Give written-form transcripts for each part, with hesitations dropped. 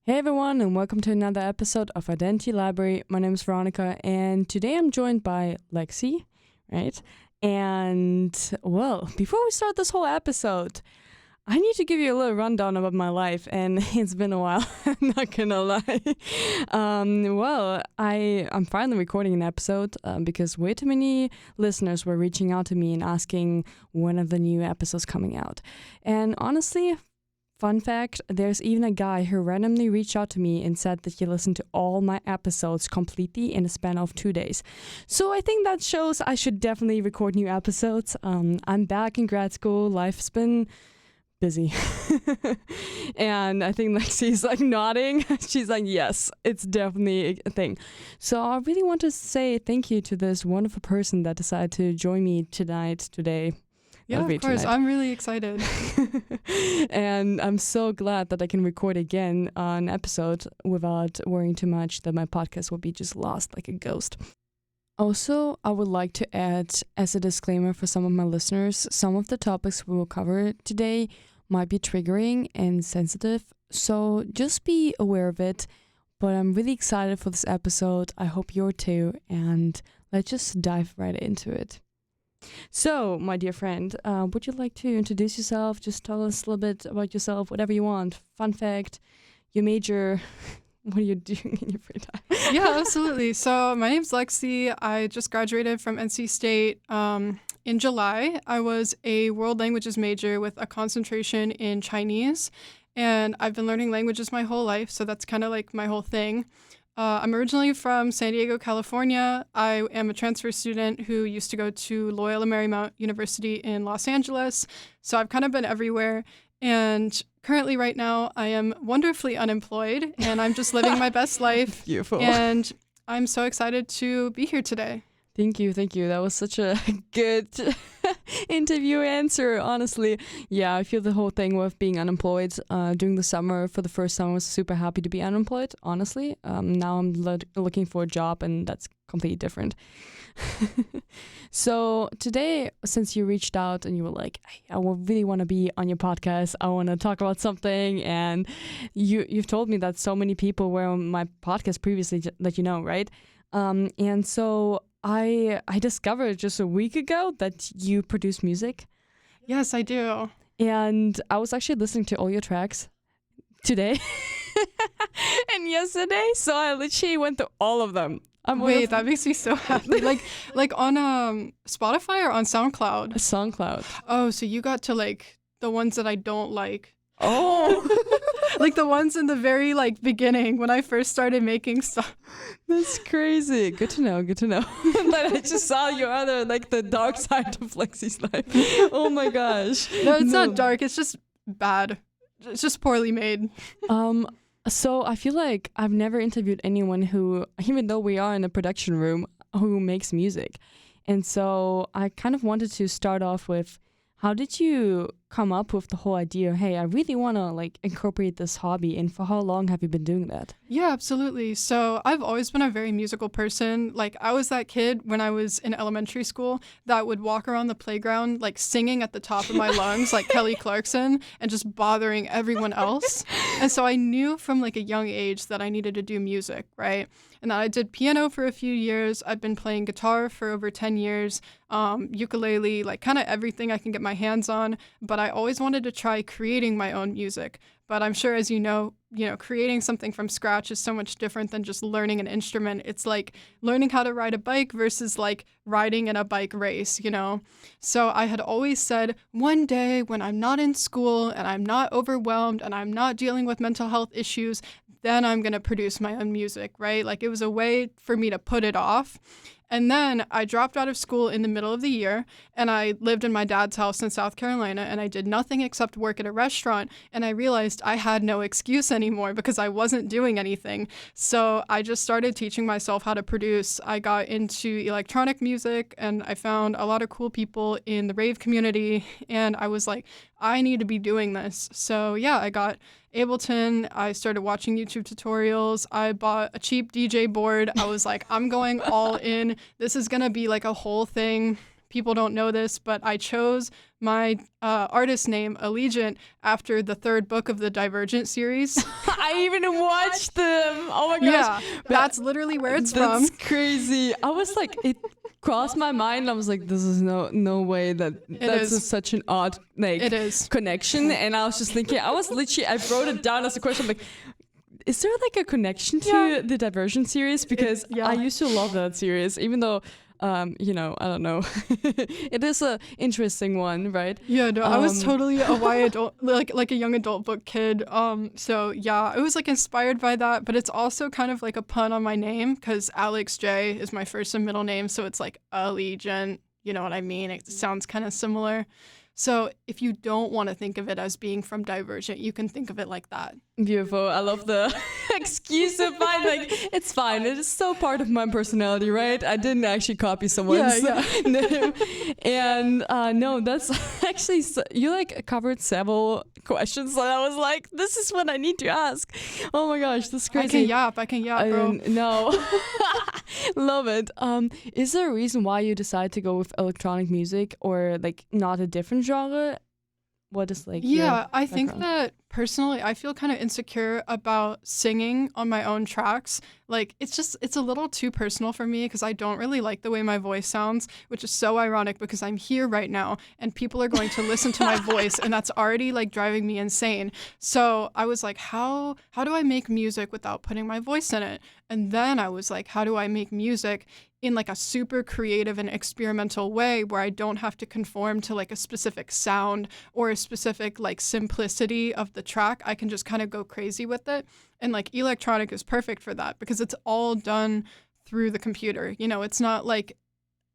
Hey everyone, and welcome to another episode of Identity Library. My name is Veronica, and today I'm joined by Lexi, right? And, well, before we start this whole episode, I need to give you a little rundown about my life, and it's been a while, I'm not gonna lie. I'm finally recording an episode because way too many listeners were reaching out to me and asking when are the new episodes coming out. And honestly, fun fact, there's even a guy who randomly reached out to me and said that he listened to all my episodes completely in a span of 2 days. So I think that shows I should definitely record new episodes. I'm back in grad school. Life's been busy. And I think Lexi's like nodding. She's like, yes, it's definitely a thing. So I really want to say thank you to this wonderful person that decided to join me today. Yeah, of course. I'm really excited. And I'm so glad that I can record again an episode without worrying too much that my podcast will be just lost like a ghost. Also, I would like to add as a disclaimer for some of my listeners, some of the topics we will cover today might be triggering and sensitive, so just be aware of it. But I'm really excited for this episode. I hope you're too, and let's just dive right into it. So, my dear friend, would you like to introduce yourself? Just tell us a little bit about yourself, whatever you want. Fun fact, your major, what are you doing in your free time? Yeah, absolutely. So my name's Lexi. I just graduated from NC State in July. I was a world languages major with a concentration in Chinese, and I've been learning languages my whole life, so that's kind of like my whole thing. I'm originally from San Diego, California. I am a transfer student who used to go to Loyola Marymount University in Los Angeles. So I've kind of been everywhere. And currently right now, I am wonderfully unemployed and I'm just living my best life. Beautiful. And I'm so excited to be here today. Thank you. That was such a good interview answer, honestly. Yeah, I feel the whole thing with being unemployed during the summer. For the first time, I was super happy to be unemployed, honestly. Now I'm looking for a job, and that's completely different. So today, since you reached out and you were like, hey, I really want to be on your podcast, I want to talk about something, and you've told me that so many people were on my podcast previously that you know, right? And so I discovered just a week ago that you produce music. Yes, I do. And I was actually listening to all your tracks today and yesterday, so I literally went through all of them. Wait, that makes me so happy. like on Spotify or on SoundCloud? SoundCloud. Oh, so you got to like the ones that I don't like. Oh. Like the ones in the very beginning when I first started making stuff. That's crazy. Good to know. That I just saw your other, the dark side of Lexi's life. Oh my gosh. No, it's not dark. It's just bad. It's just poorly made. So I feel like I've never interviewed anyone who, even though we are in a production room, who makes music. And so I kind of wanted to start off with, how did you come up with the whole idea, hey, I really want to incorporate this hobby, and for how long have you been doing that? Yeah, absolutely. So I've always been a very musical person. I was that kid when I was in elementary school that would walk around the playground singing at the top of my lungs like Kelly Clarkson and just bothering everyone else. And so I knew from a young age that I needed to do music, right? And I did piano for a few years. I've been playing guitar for over 10 years, ukulele, kind of everything I can get my hands on. But I always wanted to try creating my own music. But I'm sure, as you know, creating something from scratch is so much different than just learning an instrument. It's like learning how to ride a bike versus riding in a bike race, So I had always said, one day when I'm not in school and I'm not overwhelmed and I'm not dealing with mental health issues, then I'm going to produce my own music, right? It was a way for me to put it off. And then I dropped out of school in the middle of the year, and I lived in my dad's house in South Carolina, and I did nothing except work at a restaurant, and I realized I had no excuse anymore because I wasn't doing anything. So I just started teaching myself how to produce. I got into electronic music, and I found a lot of cool people in the rave community, and I was like, I need to be doing this. So yeah, I got Ableton. I started watching YouTube tutorials. I bought a cheap DJ board. I was like, I'm going all in. This is going to be a whole thing. people don't know this, but I chose my artist name, Allegivnt, after the third book of the Divergent series. I even watched them. Oh my gosh. Yeah, that's literally where it's from. That's crazy. I was like, it crossed my mind. I was like, this is no way that's such an odd It is. connection. And I was just thinking, I wrote it down as a question. I'm like, is there like a connection to the Divergent series? Because I used to love that series, even though I don't know. It is a interesting one, right? Yeah, no, I was totally a YA adult, like a young adult book kid. So yeah, I was like inspired by that, but it's also kind of like a pun on my name because Alex J is my first and middle name, so it's like Allegivnt. You know what I mean? It sounds kind of similar. So if you don't want to think of it as being from Divergent, you can think of it like that. Beautiful. I love the excuse of mine. Like, it's fine. It is so part of my personality, right? I didn't actually copy someone's name. And no, that's actually, you like covered several questions. And I was like, this is what I need to ask. Oh my gosh, that's crazy. I can yap, bro. No. Love it. Is there a reason why you decided to go with electronic music or like not a different genre? What is like I think that personally I feel kind of insecure about singing on my own tracks. Like it's a little too personal for me because I don't really like the way my voice sounds, which is so ironic because I'm here right now and people are going to listen to my voice and that's already like driving me insane. So I was like, how do I make music without putting my voice in it? And then I was like, how do I make music in like a super creative and experimental way where I don't have to conform to like a specific sound or a specific like simplicity of the track. I can just kind of go crazy with it. And like electronic is perfect for that because it's all done through the computer. You know, it's not like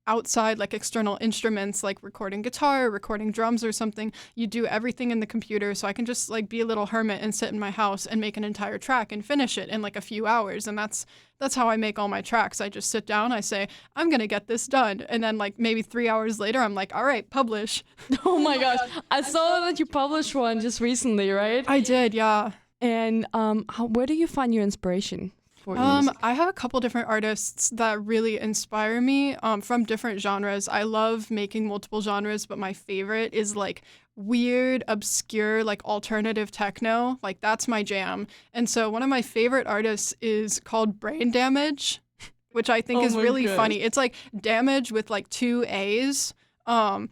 outside like external instruments like recording guitar, recording drums or something. You do everything in the computer, so I can just like be a little hermit and sit in my house and make an entire track and finish it in like a few hours. And that's how I make all my tracks. I just sit down, I say, I'm gonna get this done, and then like maybe 3 hours later I'm like, all right, publish. Oh my gosh, I saw that you published one just recently, right? I did, yeah. And where do you find your inspiration? I have a couple different artists that really inspire me from different genres. I love making multiple genres, but my favorite is like weird, obscure, like alternative techno. Like that's my jam. And so one of my favorite artists is called Brain Damage, which I think is really funny. It's like damage with like 2 A's. And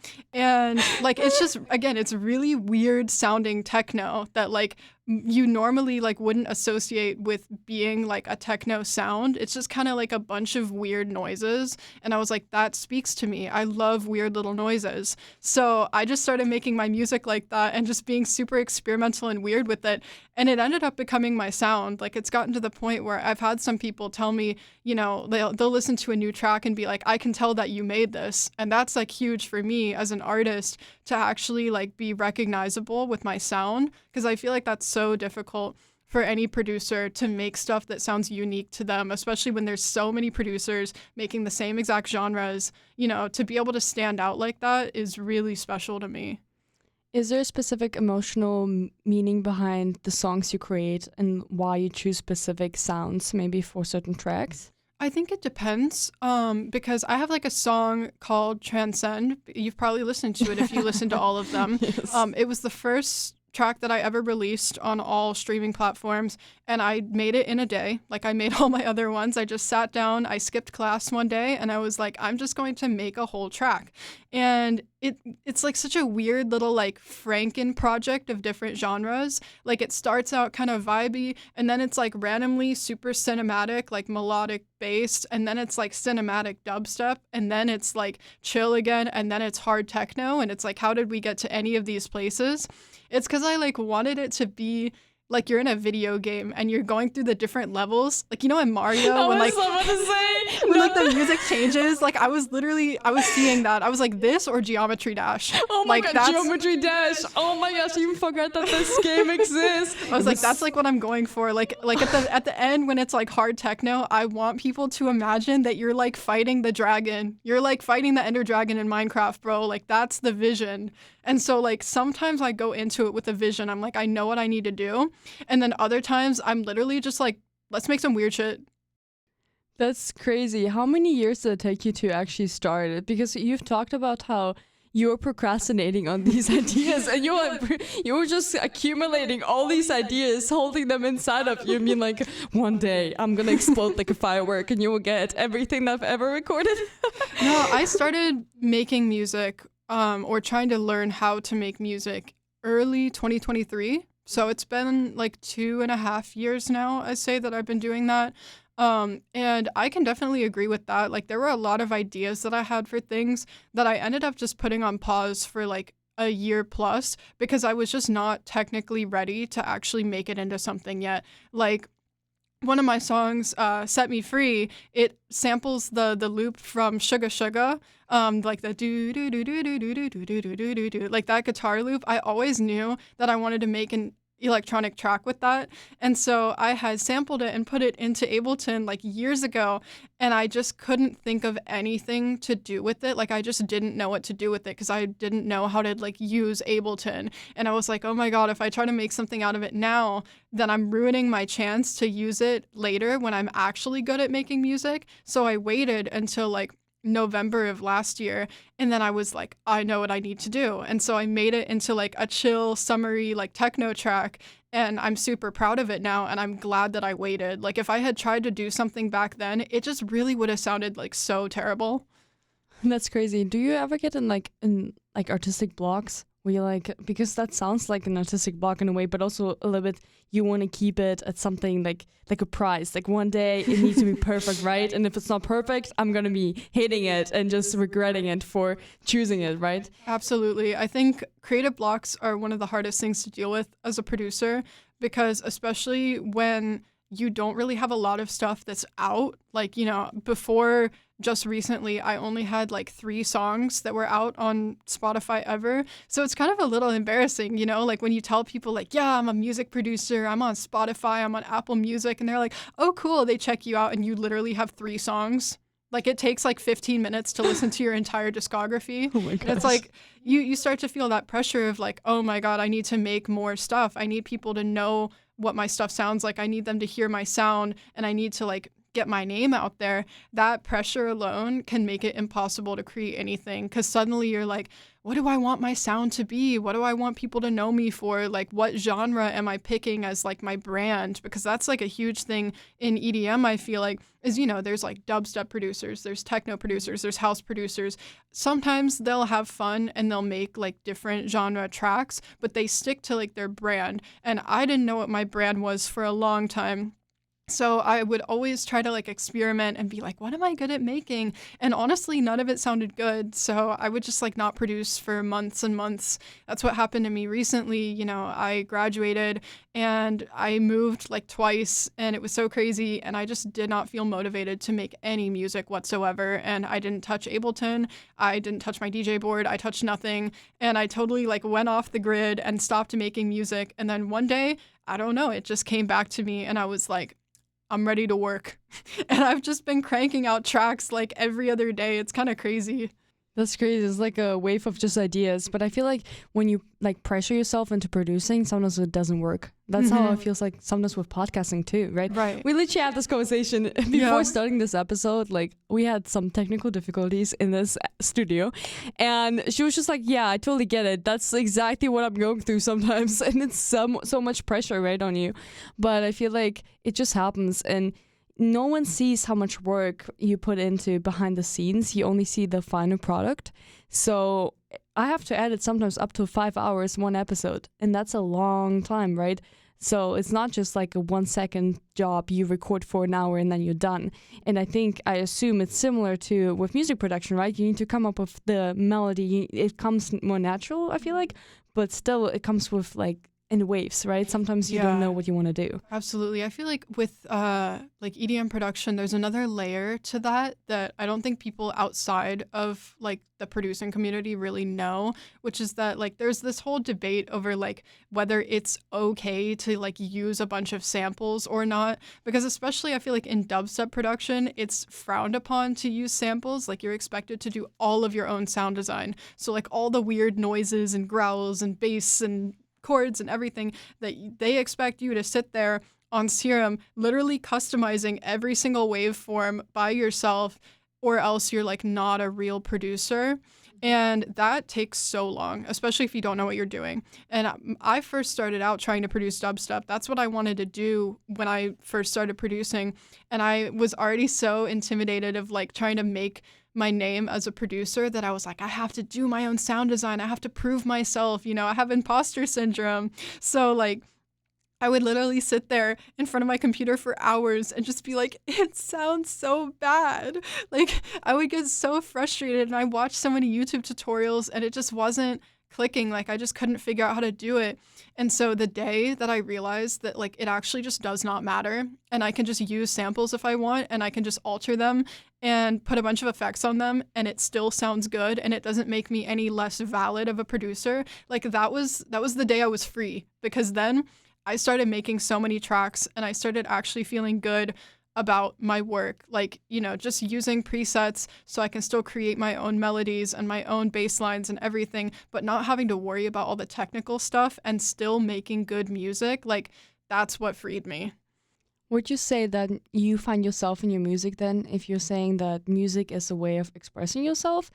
like it's just, again, it's really weird sounding techno that like you normally like wouldn't associate with being like a techno sound. It's just kind of like a bunch of weird noises, and I was like, that speaks to me. I love weird little noises. So I just started making my music like that and just being super experimental and weird with it, and it ended up becoming my sound. Like it's gotten to the point where I've had some people tell me, you know, they'll listen to a new track and be like, I can tell that you made this. And that's like huge for me as an artist to actually like be recognizable with my sound, because I feel like that's so difficult for any producer to make stuff that sounds unique to them, especially when there's so many producers making the same exact genres. You know, to be able to stand out like that is really special to me. Is there a specific emotional meaning behind the songs you create and why you choose specific sounds maybe for certain tracks? I think it depends, because I have like a song called Transcend. You've probably listened to it if you listen to all of them. Yes. It was the first track that I ever released on all streaming platforms, and I made it in a day. Like I made all my other ones. I just sat down, I skipped class one day, and I was like, I'm just going to make a whole track. And it's like such a weird little like Franken project of different genres. Like it starts out kind of vibey, and then it's like randomly super cinematic, like melodic based, and then it's like cinematic dubstep, and then it's like chill again, and then it's hard techno, and it's like, how did we get to any of these places? It's because I like wanted it to be like you're in a video game and you're going through the different levels. Like, you know, in Mario, when like when like the music changes, like I was seeing that. I was like, this or Geometry Dash. Oh my god, Geometry Dash. Oh my gosh, I even forgot that this game exists. I was like, that's like what I'm going for. Like at the end when it's like hard techno, I want people to imagine that you're like fighting the dragon. You're like fighting the Ender Dragon in Minecraft, bro. Like that's the vision. And so like sometimes I go into it with a vision. I'm like, I know what I need to do. And then other times I'm literally just like, let's make some weird shit. That's crazy. How many years did it take you to actually start it? Because you've talked about how you were procrastinating on these ideas and you were just accumulating all these ideas, holding them inside of you. I mean, like, one day I'm going to explode like a firework and you will get everything that I've ever recorded. No, I started making music or trying to learn how to make music early 2023. So it's been like 2.5 years now, I say, that I've been doing that. And I can definitely agree with that. Like, there were a lot of ideas that I had for things that I ended up just putting on pause for like a year plus because I was just not technically ready to actually make it into something yet. Like, one of my songs, "Set Me Free," it samples the loop from Suga Suga, like the do do do do do do do do do do do do, like that guitar loop. I always knew that I wanted to make an electronic track with that, and so I had sampled it and put it into Ableton like years ago, and I just couldn't think of anything to do with it. Like, I just didn't know what to do with it because I didn't know how to like use Ableton, and I was like, oh my god, if I try to make something out of it now, then I'm ruining my chance to use it later when I'm actually good at making music. So I waited until like November of last year, and then I was like, I know what I need to do. And so I made it into like a chill, summery, like techno track, and I'm super proud of it now, and I'm glad that I waited. Like, if I had tried to do something back then, it just really would have sounded like so terrible. That's crazy. Do you ever get in like artistic blocks where you like, because that sounds like an artistic block in a way, but also a little bit you want to keep it at something like a prize. Like, one day it needs to be perfect, right? And if it's not perfect, I'm gonna be hating it and just regretting it for choosing it, right? Absolutely. I think creative blocks are one of the hardest things to deal with as a producer because, especially when you don't really have a lot of stuff that's out, like, before just recently, I only had like 3 songs that were out on Spotify ever. So it's kind of a little embarrassing, like when you tell people, like, yeah, I'm a music producer, I'm on Spotify, I'm on Apple Music, and they're like, oh, cool, they check you out, and you literally have 3 songs. Like, it takes like 15 minutes to listen to your entire discography. Oh my And it's gosh. like you start to feel that pressure of like, oh my God, I need to make more stuff. I need people to know what my stuff sounds like. I need them to hear my sound, and I need to like get my name out there. That pressure alone can make it impossible to create anything, because suddenly you're like, what do I want my sound to be? What do I want people to know me for? Like, what genre am I picking as like my brand? Because that's like a huge thing in EDM, I feel like, is, there's like dubstep producers, there's techno producers, there's house producers. Sometimes they'll have fun and they'll make like different genre tracks, but they stick to like their brand. And I didn't know what my brand was for a long time. So I would always try to like experiment and be like, what am I good at making? And honestly, none of it sounded good. So I would just like not produce for months and months. That's what happened to me recently. I graduated and I moved like twice, and it was so crazy. And I just did not feel motivated to make any music whatsoever. And I didn't touch Ableton. I didn't touch my DJ board. I touched nothing. And I totally like went off the grid and stopped making music. And then one day, I don't know, it just came back to me, and I was like, I'm ready to work. And I've just been cranking out tracks like every other day. It's kind of crazy. That's crazy. It's like a wave of just ideas. But I feel like when you like pressure yourself into producing, sometimes it doesn't work. That's how it feels like sometimes with podcasting too, right? Right. We literally had this conversation before starting this episode. Like, we had some technical difficulties in this studio, and she was just like, yeah, I totally get it. That's exactly what I'm going through sometimes. And it's so much pressure right on you. But I feel like it just happens, and no one sees how much work you put into behind the scenes. You only see the final product. So I have to edit sometimes up to 5 hours one episode, and that's a long time, right? So it's not just like a 1 second job you record for an hour and then you're done. And I assume it's similar to with music production, right? You need to come up with the melody. It comes more natural, I feel like, but still it comes with like in waves, right? Sometimes you don't know what you want to do. Absolutely. I feel like with like EDM production, there's another layer to that I don't think people outside of like the producing community really know, which is that like there's this whole debate over like whether it's okay to like use a bunch of samples or not, because especially I feel like in dubstep production, it's frowned upon to use samples. Like, you're expected to do all of your own sound design. So like all the weird noises and growls and bass and chords and everything, that they expect you to sit there on Serum, literally customizing every single waveform by yourself, or else you're like not a real producer. And that takes so long, especially if you don't know what you're doing. And I first started out trying to produce dubstep. That's what I wanted to do when I first started producing. And I was already so intimidated of like trying to make my name as a producer that I was like, I have to do my own sound design. I have to prove myself. I have imposter syndrome. So like, I would literally sit there in front of my computer for hours and just be like, it sounds so bad. Like, I would get so frustrated, and I watched so many YouTube tutorials and it just wasn't clicking. Like, I just couldn't figure out how to do it. And so the day that I realized that like it actually just does not matter, and I can just use samples if I want, and I can just alter them and put a bunch of effects on them, and it still sounds good, and it doesn't make me any less valid of a producer. Like, that was the day I was free, because then I started making so many tracks, and I started actually feeling good about my work. Like, just using presets so I can still create my own melodies and my own bass lines and everything, but not having to worry about all the technical stuff and still making good music. Like, that's what freed me. Would you say that you find yourself in your music then, if you're saying that music is a way of expressing yourself?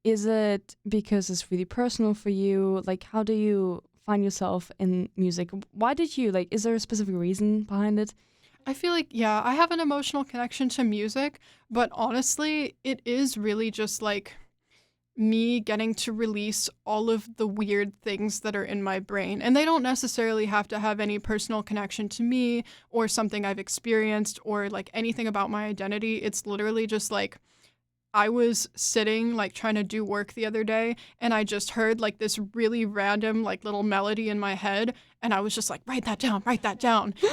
Is it because it's really personal for you? Like, how do you find yourself in music? Why did you, like, is there a specific reason behind it? I feel like, yeah, I have an emotional connection to music, but honestly, it is really just like me getting to release all of the weird things that are in my brain. And they don't necessarily have to have any personal connection to me or something I've experienced or like anything about my identity. It's literally just like, I was sitting like trying to do work the other day, and I just heard like this really random like little melody in my head, and I was just like, write that down.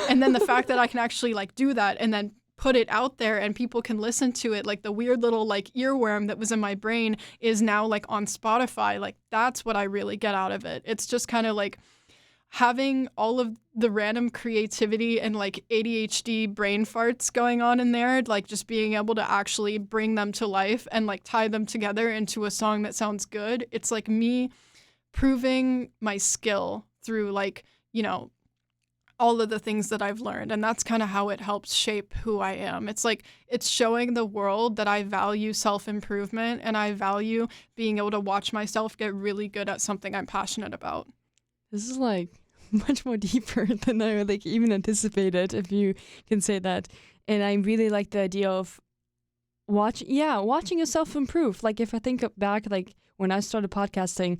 And then the fact that I can actually like do that and then put it out there and people can listen to it, like the weird little like earworm that was in my brain is now like on Spotify. Like, that's what I really get out of it. It's just kind of like having all of the random creativity and like ADHD brain farts going on in there, like just being able to actually bring them to life and like tie them together into a song that sounds good. It's like me proving my skill through like, all of the things that I've learned. And that's kind of how it helps shape who I am. It's like, it's showing the world that I value self-improvement and I value being able to watch myself get really good at something I'm passionate about. This is like much more deeper than I like even anticipated, if you can say that. And I really like the idea of watching yourself improve. Like, if I think back, like when I started podcasting,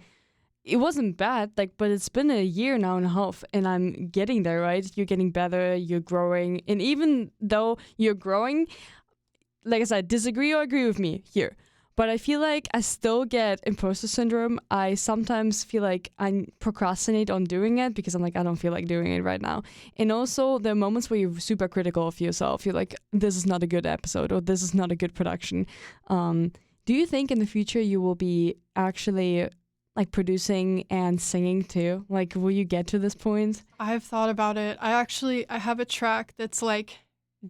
it wasn't bad, like, but it's been a year now and a half, and I'm getting there, right? You're getting better, you're growing, and even though you're growing, like I said, disagree or agree with me here. But I feel like I still get imposter syndrome. I sometimes feel like I procrastinate on doing it because I'm like, I don't feel like doing it right now. And also there are moments where you're super critical of yourself. You're like, this is not a good episode, or this is not a good production. Do you think in the future you will be actually like producing and singing too? Like, will you get to this point? I've thought about it. I have a track that's like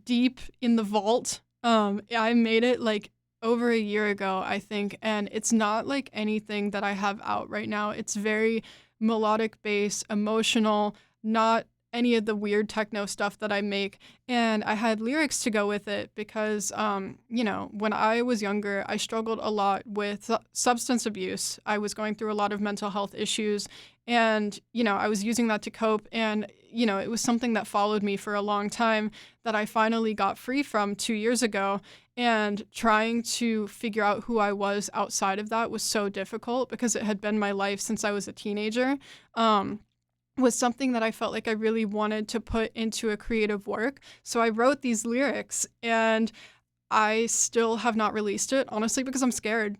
deep in the vault. I made it like over a year ago, I think, and it's not like anything that I have out right now. It's very melodic bass, emotional, not any of the weird techno stuff that I make. And I had lyrics to go with it because, when I was younger, I struggled a lot with substance abuse. I was going through a lot of mental health issues, and, I was using that to cope. And, it was something that followed me for a long time that I finally got free from 2 years ago. And trying to figure out who I was outside of that was so difficult because it had been my life since I was a teenager. Was something that I felt like I really wanted to put into a creative work. So I wrote these lyrics, and I still have not released it, honestly, because I'm scared,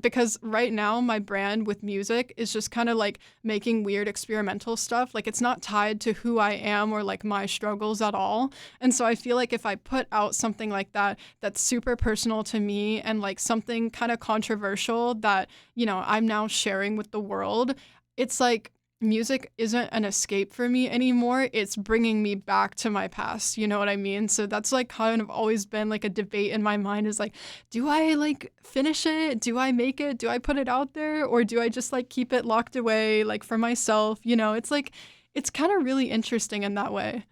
because right now my brand with music is just kind of like making weird experimental stuff. Like, it's not tied to who I am or like my struggles at all. And so I feel like if I put out something like that, that's super personal to me and like something kind of controversial that, I'm now sharing with the world, it's like music isn't an escape for me anymore. It's bringing me back to my past. You know what I mean? So that's like kind of always been like a debate in my mind is like, do I like finish it? Do I make it? Do I put it out there? Or do I just like keep it locked away like for myself? It's like, it's kind of really interesting in that way.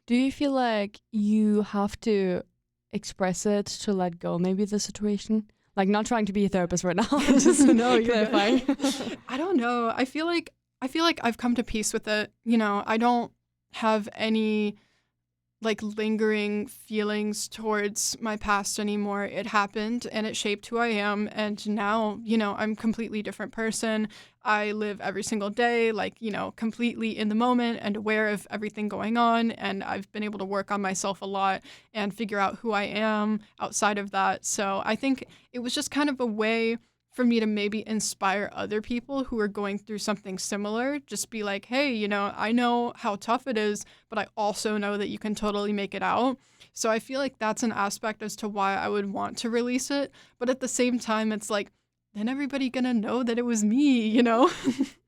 Do you feel like you have to express it to let go maybe the situation? Like not trying to be a therapist right now, just No, you're clarifying. good. I don't know. I feel like I've come to peace with it. I don't have any like lingering feelings towards my past anymore. It happened and it shaped who I am. And now, I'm a completely different person. I live every single day, like, completely in the moment and aware of everything going on. And I've been able to work on myself a lot and figure out who I am outside of that. So I think it was just kind of a way for me to maybe inspire other people who are going through something similar. Just be like, hey, I know how tough it is, but I also know that you can totally make it out. So I feel like that's an aspect as to why I would want to release it. But at the same time, it's like, then everybody gonna know that it was me?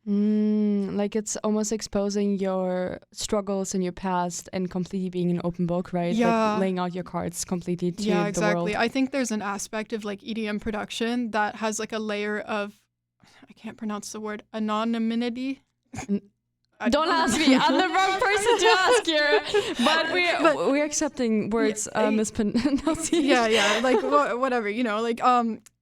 Like it's almost exposing your struggles in your past and completely being an open book, right? Yeah. Like laying out your cards completely to Yeah, the exactly. world. I think there's an aspect of like EDM production that has like a layer of, I can't pronounce the word, anonymity. Don't ask me. I'm the wrong person to ask here. But we're accepting words mispronunciation. Yeah, like whatever, like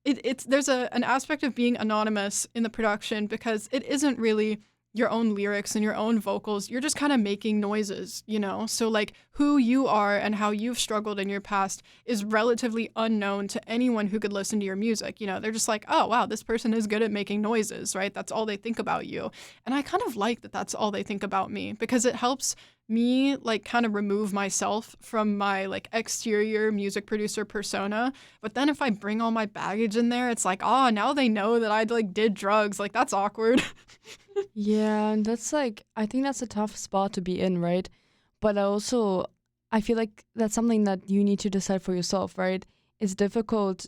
it's there's an aspect of being anonymous in the production because it isn't really your own lyrics and your own vocals. You're just kind of making noises, So like who you are and how you've struggled in your past is relatively unknown to anyone who could listen to your music. They're just like, oh wow, this person is good at making noises, right? That's all they think about you. And I kind of like that that's all they think about me because it helps me like kind of remove myself from my like exterior music producer persona. But then if I bring all my baggage in there, it's like, oh, now they know that I like did drugs. Like that's awkward. Yeah, and that's like, I think that's a tough spot to be in, right? But I feel like that's something that you need to decide for yourself, right? It's difficult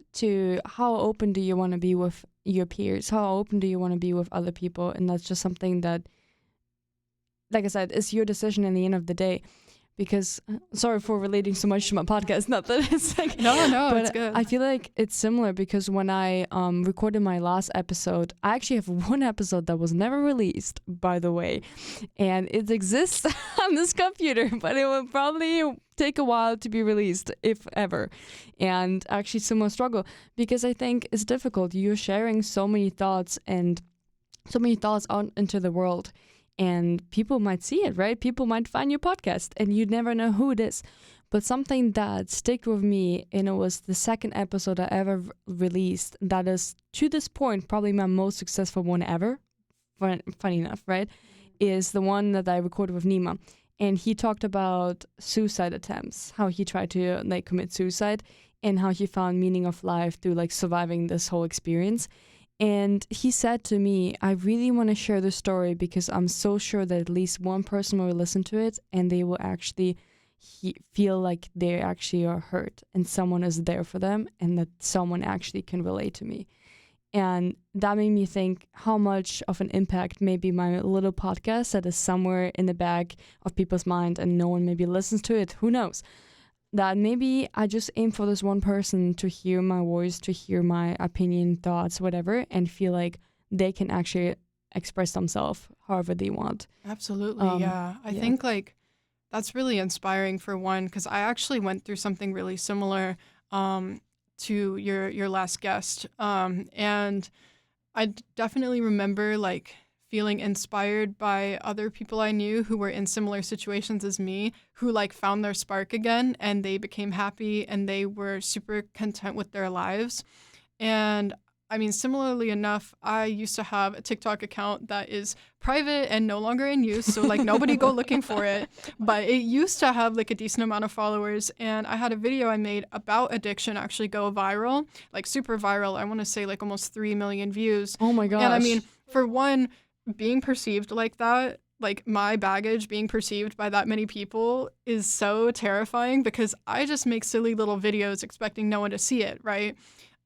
how open do you want to be with your peers? How open do you want to be with other people? And that's just something that, like I said, is your decision in the end of the day. Because sorry for relating so much to my podcast, not that it's like no, but it's good. I feel like it's similar because when I recorded my last episode, I actually have one episode that was never released, by the way, and it exists on this computer, but it will probably take a while to be released, if ever. And actually similar struggle because I think it's difficult. You're sharing so many thoughts out into the world. And people might see it, right? People might find your podcast and you never know who it is. But something that stuck with me, and it was the second episode I ever released, that is, to this point, probably my most successful one ever, funny enough, right? Is the one that I recorded with Nima. And he talked about suicide attempts, how he tried to like commit suicide and how he found meaning of life through like surviving this whole experience. And he said to me, I really want to share the story because I'm so sure that at least one person will listen to it and they will actually feel like they actually are hurt and someone is there for them and that someone actually can relate to me. And that made me think how much of an impact maybe my little podcast that is somewhere in the back of people's mind and no one maybe listens to it. Who knows? That maybe I just aim for this one person to hear my voice, to hear my opinion, thoughts, whatever, and feel like they can actually express themselves however they want. Absolutely, yeah. I think like that's really inspiring for one, because I actually went through something really similar to your last guest, and I definitely remember like feeling inspired by other people I knew who were in similar situations as me, who like found their spark again and they became happy and they were super content with their lives. And I mean, similarly enough, I used to have a TikTok account that is private and no longer in use. So like nobody go looking for it. But it used to have like a decent amount of followers. And I had a video I made about addiction actually go viral, like super viral. I want to say like almost 3 million views. Oh my gosh. And I mean, for one, being perceived like that, like my baggage being perceived by that many people is so terrifying because I just make silly little videos expecting no one to see it, right?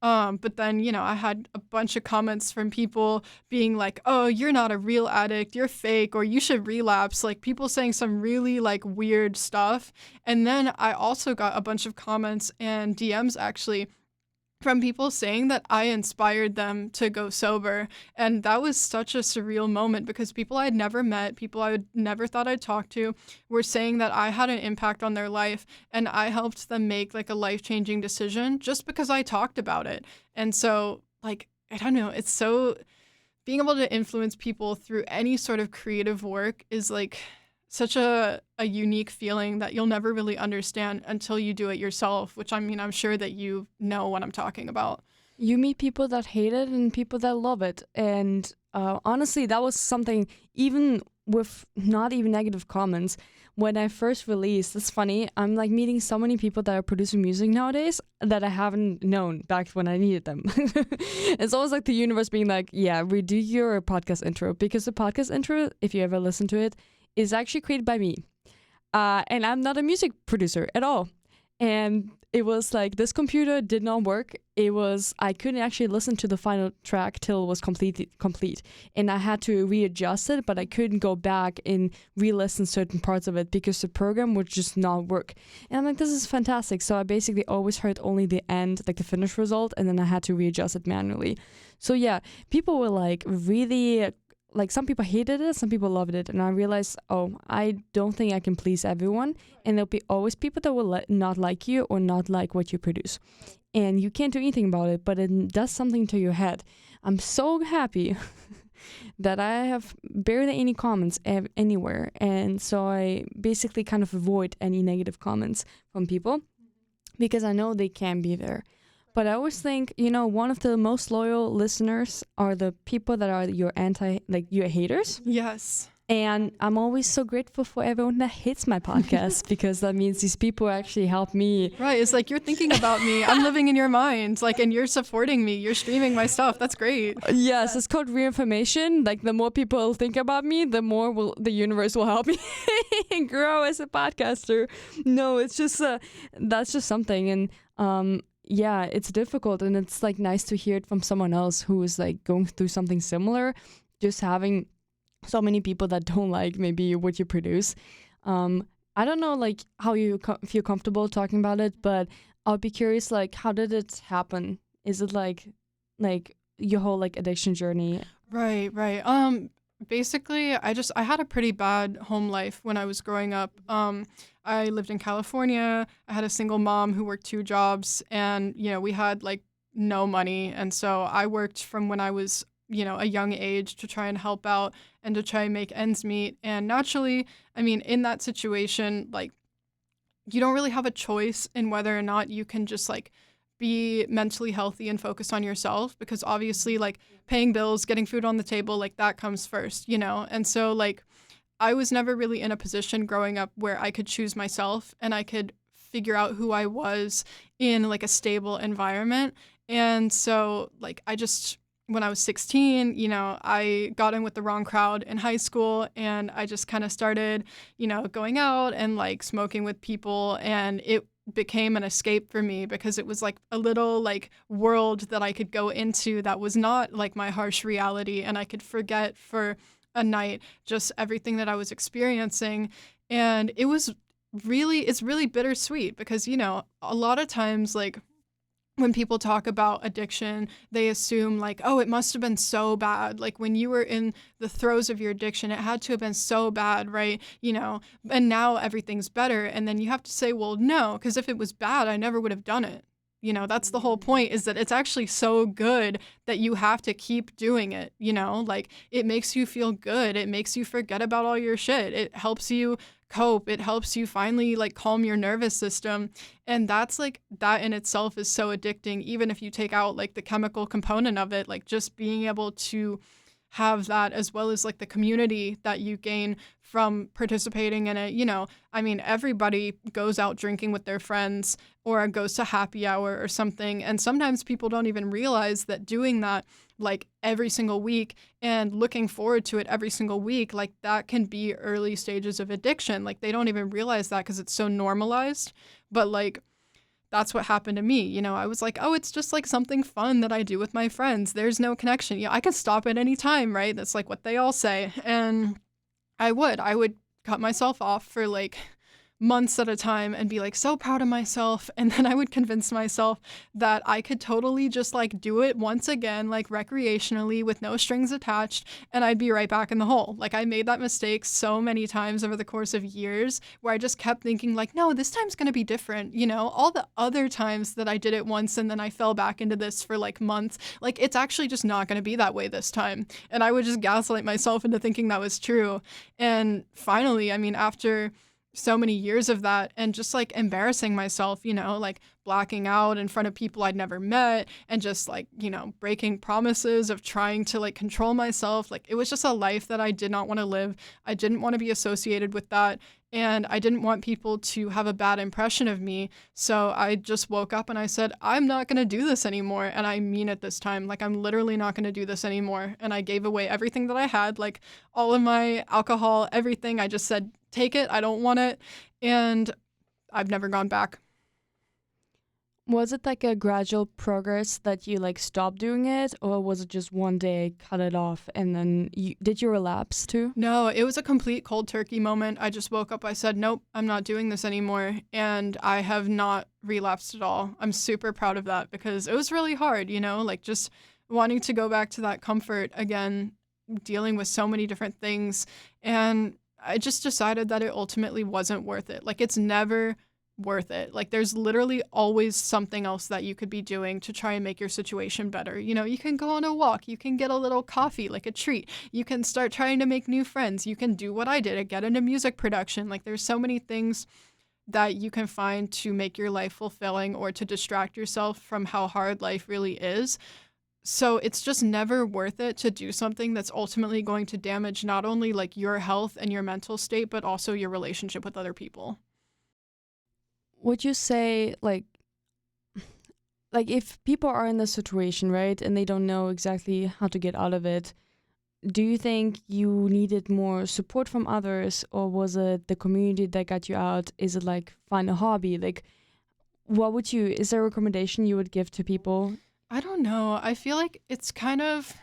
But then, I had a bunch of comments from people being like, oh, you're not a real addict, you're fake, or you should relapse, like people saying some really like weird stuff. And then I also got a bunch of comments and DMs actually from people saying that I inspired them to go sober. And that was such a surreal moment because people I had never met, people I would never thought I'd talk to, were saying that I had an impact on their life and I helped them make like a life-changing decision just because I talked about it. And so, like, I don't know, it's so, being able to influence people through any sort of creative work is like such a unique feeling that you'll never really understand until you do it yourself, which I mean, I'm sure that you know what I'm talking about. You meet people that hate it and people that love it. And honestly, that was something, even with not even negative comments, when I first released, it's funny, I'm like meeting so many people that are producing music nowadays that I haven't known back when I needed them. It's always like the universe being like, yeah, redo your podcast intro, because the podcast intro, if you ever listen to it, is actually created by me. And I'm not a music producer at all. And it was like, this computer did not work. I couldn't actually listen to the final track till it was complete. And I had to readjust it, but I couldn't go back and re-listen certain parts of it because the program would just not work. And I'm like, this is fantastic. So I basically always heard only the end, like the finished result, and then I had to readjust it manually. So yeah, people were like really, like some people hated it, some people loved it. And I realized, oh, I don't think I can please everyone. And there'll be always people that will not like you or not like what you produce. And you can't do anything about it, but it does something to your head. I'm so happy that I have barely any comments anywhere. And so I basically kind of avoid any negative comments from people because I know they can be there. But I always think, one of the most loyal listeners are the people that are your your haters. Yes. And I'm always so grateful for everyone that hates my podcast because that means these people actually help me. Right. It's like, you're thinking about me. I'm living in your mind. Like, and you're supporting me. You're streaming my stuff. That's great. Yes, it's called reinformation. Like, the more people think about me, the more the universe will help me grow as a podcaster. No, it's just, that's just something. And, yeah, it's difficult, and it's like nice to hear it from someone else who is like going through something similar. Just having so many people that don't like maybe what you produce. I don't know like how you feel comfortable talking about it, but I'll be curious, like, how did it happen? Is it like your whole like addiction journey? Right. Basically, I had a pretty bad home life when I was growing up. I lived in California. I had a single mom who worked 2 jobs, and we had like no money, and so I worked from when I was a young age to try and help out and to try and make ends meet. And naturally, I mean, in that situation, like, you don't really have a choice in whether or not you can just like be mentally healthy and focus on yourself, because obviously like paying bills, getting food on the table, like that comes first, And so like I was never really in a position growing up where I could choose myself and I could figure out who I was in like a stable environment. And so like when I was 16, I got in with the wrong crowd in high school, and I just kind of started, going out and like smoking with people, and it became an escape for me because it was like a little like world that I could go into that was not like my harsh reality, and I could forget for a night just everything that I was experiencing. And it's really bittersweet because, a lot of times like when people talk about addiction, they assume like, oh, it must have been so bad. Like when you were in the throes of your addiction, it had to have been so bad, right? And now everything's better. And then you have to say, well, no, because if it was bad, I never would have done it. That's the whole point, is that it's actually so good that you have to keep doing it, like it makes you feel good. It makes you forget about all your shit. It helps you cope. It helps you finally like calm your nervous system. And that's like, that in itself is so addicting, even if you take out like the chemical component of it, like just being able to have that, as well as like the community that you gain from participating in it. I mean, everybody goes out drinking with their friends or goes to happy hour or something. And sometimes people don't even realize that doing that like every single week and looking forward to it every single week, like that can be early stages of addiction. Like they don't even realize that because it's so normalized. But like, that's what happened to me. I was like, oh, it's just like something fun that I do with my friends. There's no connection. I can stop at any time, right? That's like what they all say. And I would cut myself off for like months at a time and be like so proud of myself. And then I would convince myself that I could totally just like do it once again, like recreationally with no strings attached, and I'd be right back in the hole. Like I made that mistake so many times over the course of years where I just kept thinking like, no, this time's going to be different. You know, all the other times that I did it once and then I fell back into this for like months, like it's actually just not going to be that way this time. And I would just gaslight myself into thinking that was true. And finally, I mean, after so many years of that and just like embarrassing myself, you know, like blacking out in front of people I'd never met and just like, you know, breaking promises of trying to like control myself. Like it was just a life that I did not want to live. I didn't want to be associated with that. And I didn't want people to have a bad impression of me. So I just woke up and I said, I'm not going to do this anymore. And I mean it this time. Like, I'm literally not going to do this anymore. And I gave away everything that I had, like all of my alcohol, everything. I just said, take it. I don't want it. And I've never gone back. Was it like a gradual progress that you like stopped doing it, or was it just one day cut it off and then did you relapse too? No, it was a complete cold turkey moment. I just woke up. I said, nope, I'm not doing this anymore. And I have not relapsed at all. I'm super proud of that because it was really hard, you know, like just wanting to go back to that comfort again, dealing with so many different things. And I just decided that it ultimately wasn't worth it. Like it's never worth it. Like there's literally always something else that you could be doing to try and make your situation better. You know, you can go on a walk, you can get a little coffee, like a treat. You can start trying to make new friends. You can do what I did, get into music production. Like there's so many things that you can find to make your life fulfilling or to distract yourself from how hard life really is. So it's just never worth it to do something that's ultimately going to damage not only like your health and your mental state, but also your relationship with other people. Would you say like if people are in this situation, right, and they don't know exactly how to get out of it, do you think you needed more support from others, or was it the community that got you out? Is it like find a hobby? Like is there a recommendation you would give to people? I don't know. I feel like it's kind of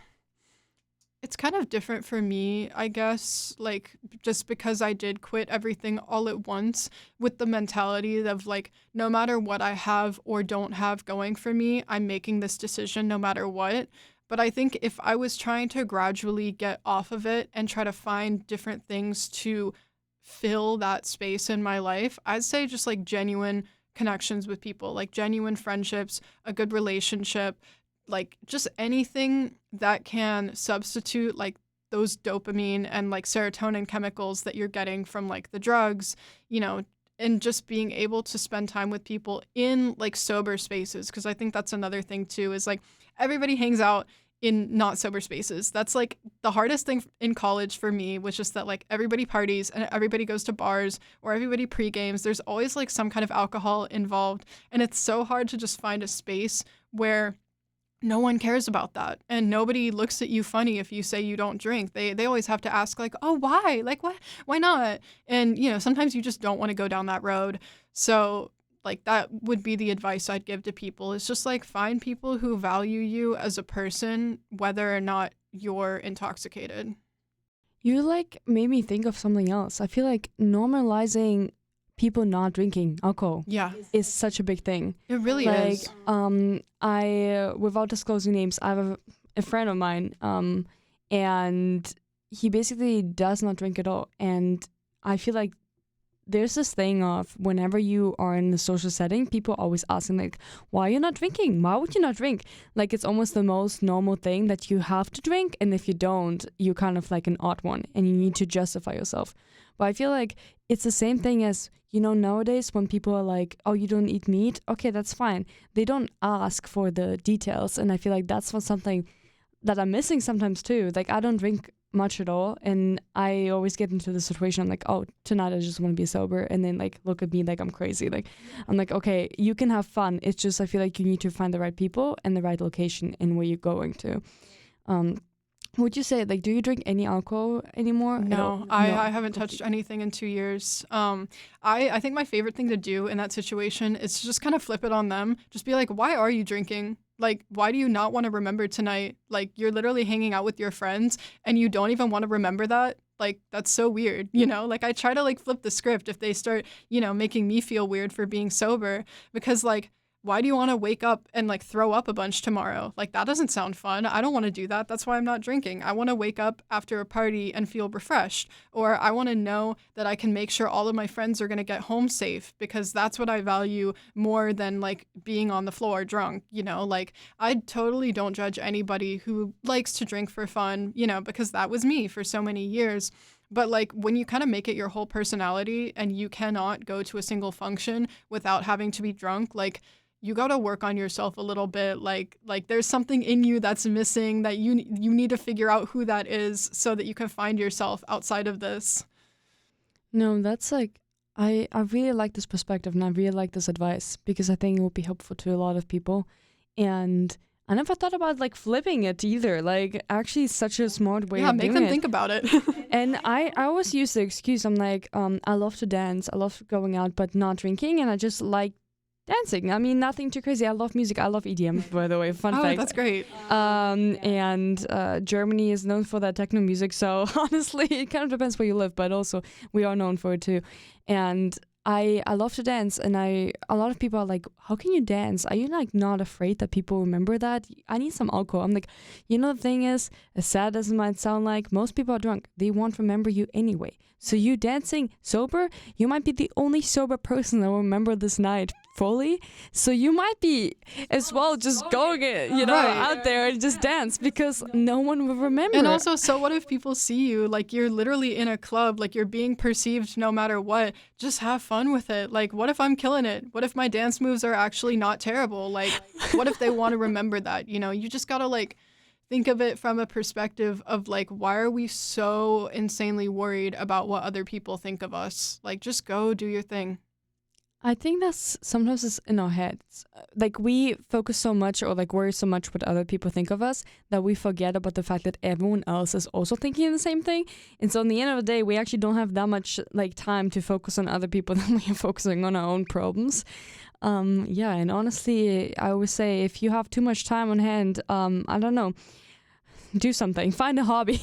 different for me, I guess, like just because I did quit everything all at once with the mentality of like, no matter what I have or don't have going for me, I'm making this decision no matter what. But I think if I was trying to gradually get off of it and try to find different things to fill that space in my life, I'd say just like genuine connections with people, like genuine friendships, a good relationship, like just anything that can substitute like those dopamine and like serotonin chemicals that you're getting from like the drugs, you know, and just being able to spend time with people in like sober spaces. Cause I think that's another thing too, is like everybody hangs out in not sober spaces. That's like the hardest thing in college for me was just that like everybody parties and everybody goes to bars or everybody pre-games. There's always like some kind of alcohol involved. And it's so hard to just find a space where no one cares about that and nobody looks at you funny if you say you don't drink. They always have to ask like, oh, why? Like, what? Why not? And, you know, sometimes you just don't want to go down that road. So like that would be the advice I'd give to people, is just like find people who value you as a person, whether or not you're intoxicated. You like made me think of something else. I feel like normalizing people not drinking alcohol is such a big thing. It really is. I, without disclosing names, I have a friend of mine, and he basically does not drink at all. And I feel like there's this thing of whenever you are in a social setting, people always asking like, why are you not drinking? Why would you not drink? Like it's almost the most normal thing that you have to drink. And if you don't, you're kind of like an odd one and you need to justify yourself. But I feel like it's the same thing as, you know, nowadays when people are like, oh, you don't eat meat? Okay, that's fine. They don't ask for the details. And I feel like that's something that I'm missing sometimes too. Like I don't drink much at all. And I always get into the situation, I'm like, oh, tonight I just want to be sober. And then like, look at me like I'm crazy. Like, I'm like, okay, you can have fun. It's just, I feel like you need to find the right people and the right location and where you're going to. Would you say, like, do you drink any alcohol anymore? No, I haven't touched anything in 2 years. I think my favorite thing to do in that situation is to just kind of flip it on them. Just be like, why are you drinking? Like, why do you not want to remember tonight? Like, you're literally hanging out with your friends and you don't even want to remember that. Like, that's so weird, Like, I try to, like, flip the script if they start, making me feel weird for being sober because, like, why do you want to wake up and, like, throw up a bunch tomorrow? Like, that doesn't sound fun. I don't want to do that. That's why I'm not drinking. I want to wake up after a party and feel refreshed. Or I want to know that I can make sure all of my friends are going to get home safe because that's what I value more than, like, being on the floor drunk, Like, I totally don't judge anybody who likes to drink for fun, because that was me for so many years. But, like, when you kind of make it your whole personality and you cannot go to a single function without having to be drunk, like, you got to work on yourself a little bit. Like there's something in you that's missing that you need to figure out who that is so that you can find yourself outside of this. No, that's like, I really like this perspective and I really like this advice because I think it will be helpful to a lot of people. And I never thought about like flipping it either. Like actually such a smart way of doing it. Yeah, make them think about it. And I always use the excuse, I'm like, I love to dance, I love going out but not drinking, and I just like dancing. I mean, nothing too crazy. I love music. I love EDM, by the way. Fun fact. Oh, that's great. And Germany is known for that techno music. So honestly, it kind of depends where you live, but also we are known for it too. And I love to dance, and a lot of people are like, how can you dance? Are you like not afraid that people remember that? I need some alcohol. I'm like, the thing is, as sad as it might sound like, most people are drunk. They won't remember you anyway. So you dancing sober, you might be the only sober person that will remember this night fully. So you might be as well just going, out there and just dance because no one will remember. And also, so what if people see you, like you're literally in a club, like you're being perceived no matter what, just have fun with it. Like, what if I'm killing it? What if my dance moves are actually not terrible? Like, what if they want to remember that? You just gotta like, think of it from a perspective of like, why are we so insanely worried about what other people think of us? Like, just go do your thing. I think that's sometimes it's in our heads. Like we focus so much or like worry so much what other people think of us that we forget about the fact that everyone else is also thinking the same thing. And so in the end of the day, we actually don't have that much like time to focus on other people than we are focusing on our own problems. And honestly, I always say if you have too much time on hand, I don't know, do something, find a hobby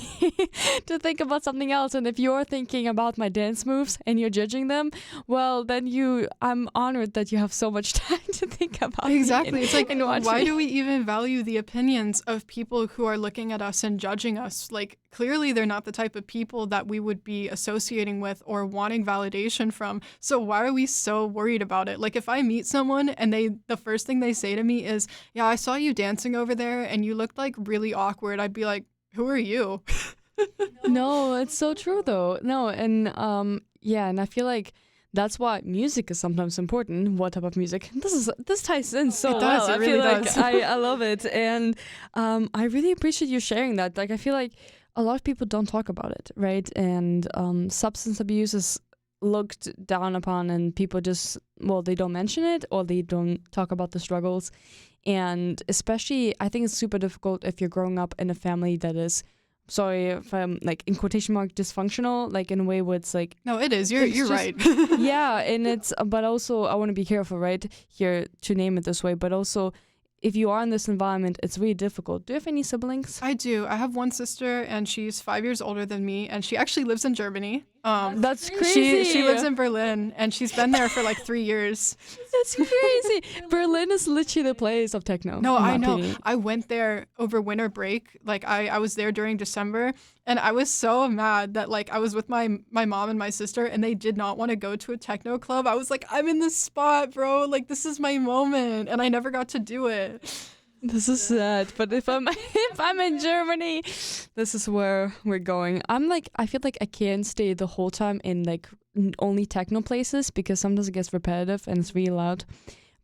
to think about something else. And if you're thinking about my dance moves and you're judging them, well, then I'm honored that you have so much time to think about exactly. It's like, why do we even value the opinions of people who are looking at us and judging us? Like, clearly they're not the type of people that we would be associating with or wanting validation from. So why are we so worried about it? Like, if I meet someone and the first thing they say to me is, yeah, I saw you dancing over there and you looked like really awkward, I'd be like, who are you? No, it's so true though. No, and and I feel like that's why music is sometimes important. What type of music? This ties in so well. It really does. I love it, and I really appreciate you sharing that. Like, I feel like a lot of people don't talk about it, right? And substance abuse is looked down upon, and people just they don't mention it or they don't talk about the struggles. And especially, I think it's super difficult if you're growing up in a family that is, sorry if I'm like in quotation mark dysfunctional, like in a way where it's like, no, it is. You're right. Yeah, and but also I want to be careful right here to name it this way, but also if you are in this environment, it's really difficult. Do you have any siblings? I do. I have one sister, and she's 5 years older than me, and she actually lives in Germany. That's crazy. She lives in Berlin, and she's been there for like 3 years. That's crazy. Berlin is literally the place of techno. No, I know. Opinion. I went there over winter break. Like I was there during December, and I was so mad that like I was with my mom and my sister, and they did not want to go to a techno club. I was like, I'm in this spot, bro. Like, this is my moment, and I never got to do it. This is sad, but if I'm in Germany, this is where we're going. I feel like I can't stay the whole time in like only techno places because sometimes it gets repetitive and it's really loud.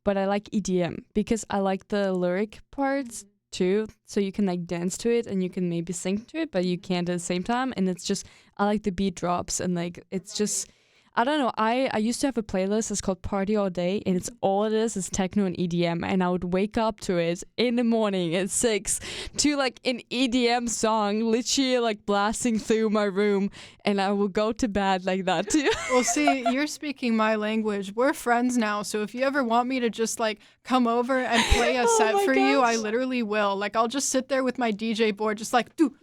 But I like EDM because I like the lyric parts too, so you can like dance to it and you can maybe sing to it, but you can't at the same time. And it's just I like the beat drops and like it's just. I don't know. I used to have a playlist. It's called Party All Day, and it's all it is techno and EDM. And I would wake up to it in the morning at 6 to like an EDM song, literally like blasting through my room, and I will go to bed like that too. Well, see, you're speaking my language. We're friends now, so if you ever want me to just like come over and play a set for you, I literally will. Like, I'll just sit there with my DJ board, just like do.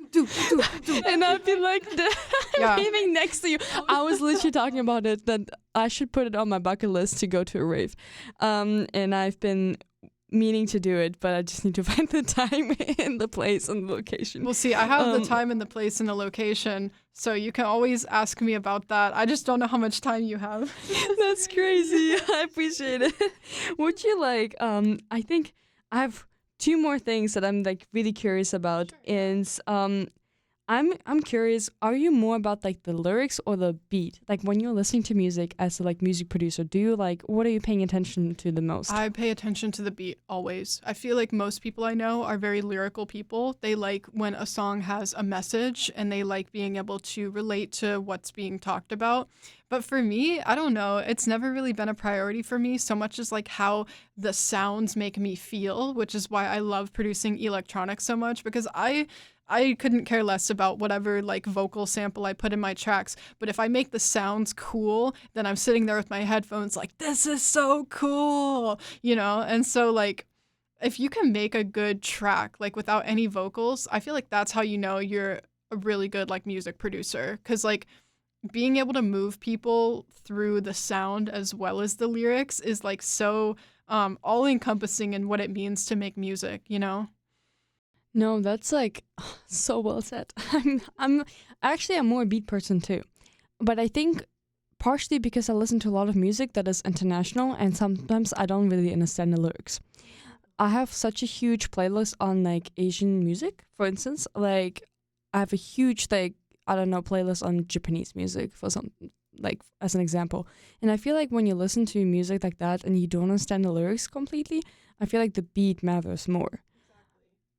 And I'd be like Yeah. raving next to you. I was literally talking about it that I should put it on my bucket list to go to a rave. And I've been meaning to do it, but I just need to find the time and the place and the location. Well, see, I have the time and the place and the location, so you can always ask me about that. I just don't know how much time you have. That's crazy. I appreciate it. Would you like, I think I have two more things that I'm like really curious about. Is I'm curious, are you more about like the lyrics or the beat? Like when you're listening to music as a like music producer, do you like, what are you paying attention to the most? I pay attention to the beat always. I feel like most people I know are very lyrical people. They like when a song has a message and they like being able to relate to what's being talked about. But for me, I don't know. It's never really been a priority for me so much as like how the sounds make me feel, which is why I love producing electronics so much, because I couldn't care less about whatever like vocal sample I put in my tracks. But if I make the sounds cool, then I'm sitting there with my headphones like, this is so cool, you know? And so like, if you can make a good track like without any vocals, I feel like that's how you know you're a really good like music producer. Cause like being able to move people through the sound as well as the lyrics is like so all encompassing in what it means to make music, you know? No, that's like so well said. I'm actually I'm more a beat person too, but I think partially because I listen to a lot of music that is international, and sometimes I don't really understand the lyrics. I have such a huge playlist on like Asian music, for instance. Like I have a huge like I don't know playlist on Japanese music for some like as an example. And I feel like when you listen to music like that and you don't understand the lyrics completely, I feel like the beat matters more.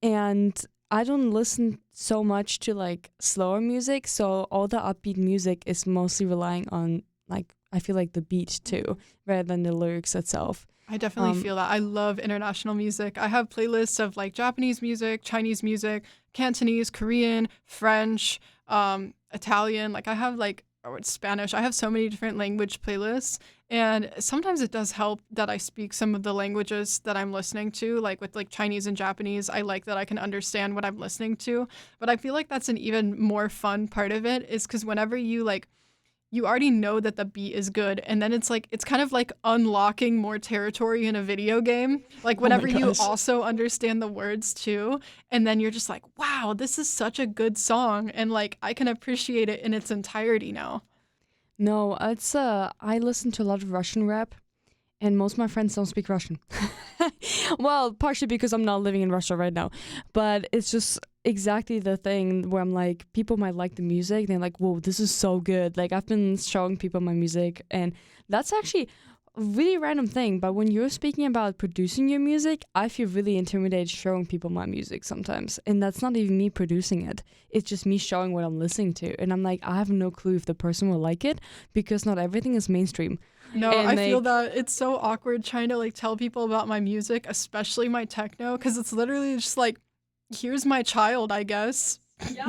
And I don't listen so much to like slower music, so all the upbeat music is mostly relying on like I feel like the beat too, rather than the lyrics itself. I definitely feel that. I love international music. I have playlists of like Japanese music, Chinese music, Cantonese, Korean, French, Italian. Like I have like or Spanish. I have so many different language playlists, and sometimes it does help that I speak some of the languages that I'm listening to. Like with like Chinese and Japanese, I like that I can understand what I'm listening to. But I feel like that's an even more fun part of it is because whenever you like you already know that the beat is good, and then it's like it's kind of like unlocking more territory in a video game, like whenever you also understand the words too, and then you're just like, wow, this is such a good song, and like I can appreciate it in its entirety now. No, it's I listen to a lot of Russian rap, and most of my friends don't speak Russian. Well, partially because I'm not living in Russia right now, but it's just exactly the thing where I'm like, people might like the music, and they're like, whoa, this is so good. Like, I've been showing people my music, and that's actually a really random thing, but when you're speaking about producing your music, I feel really intimidated showing people my music sometimes, and that's not even me producing it. It's just me showing what I'm listening to, and I'm like, I have no clue if the person will like it, because not everything is mainstream. No, And I like, feel that it's so awkward trying to like tell people about my music, especially my techno, because it's literally just like, here's my child, I guess.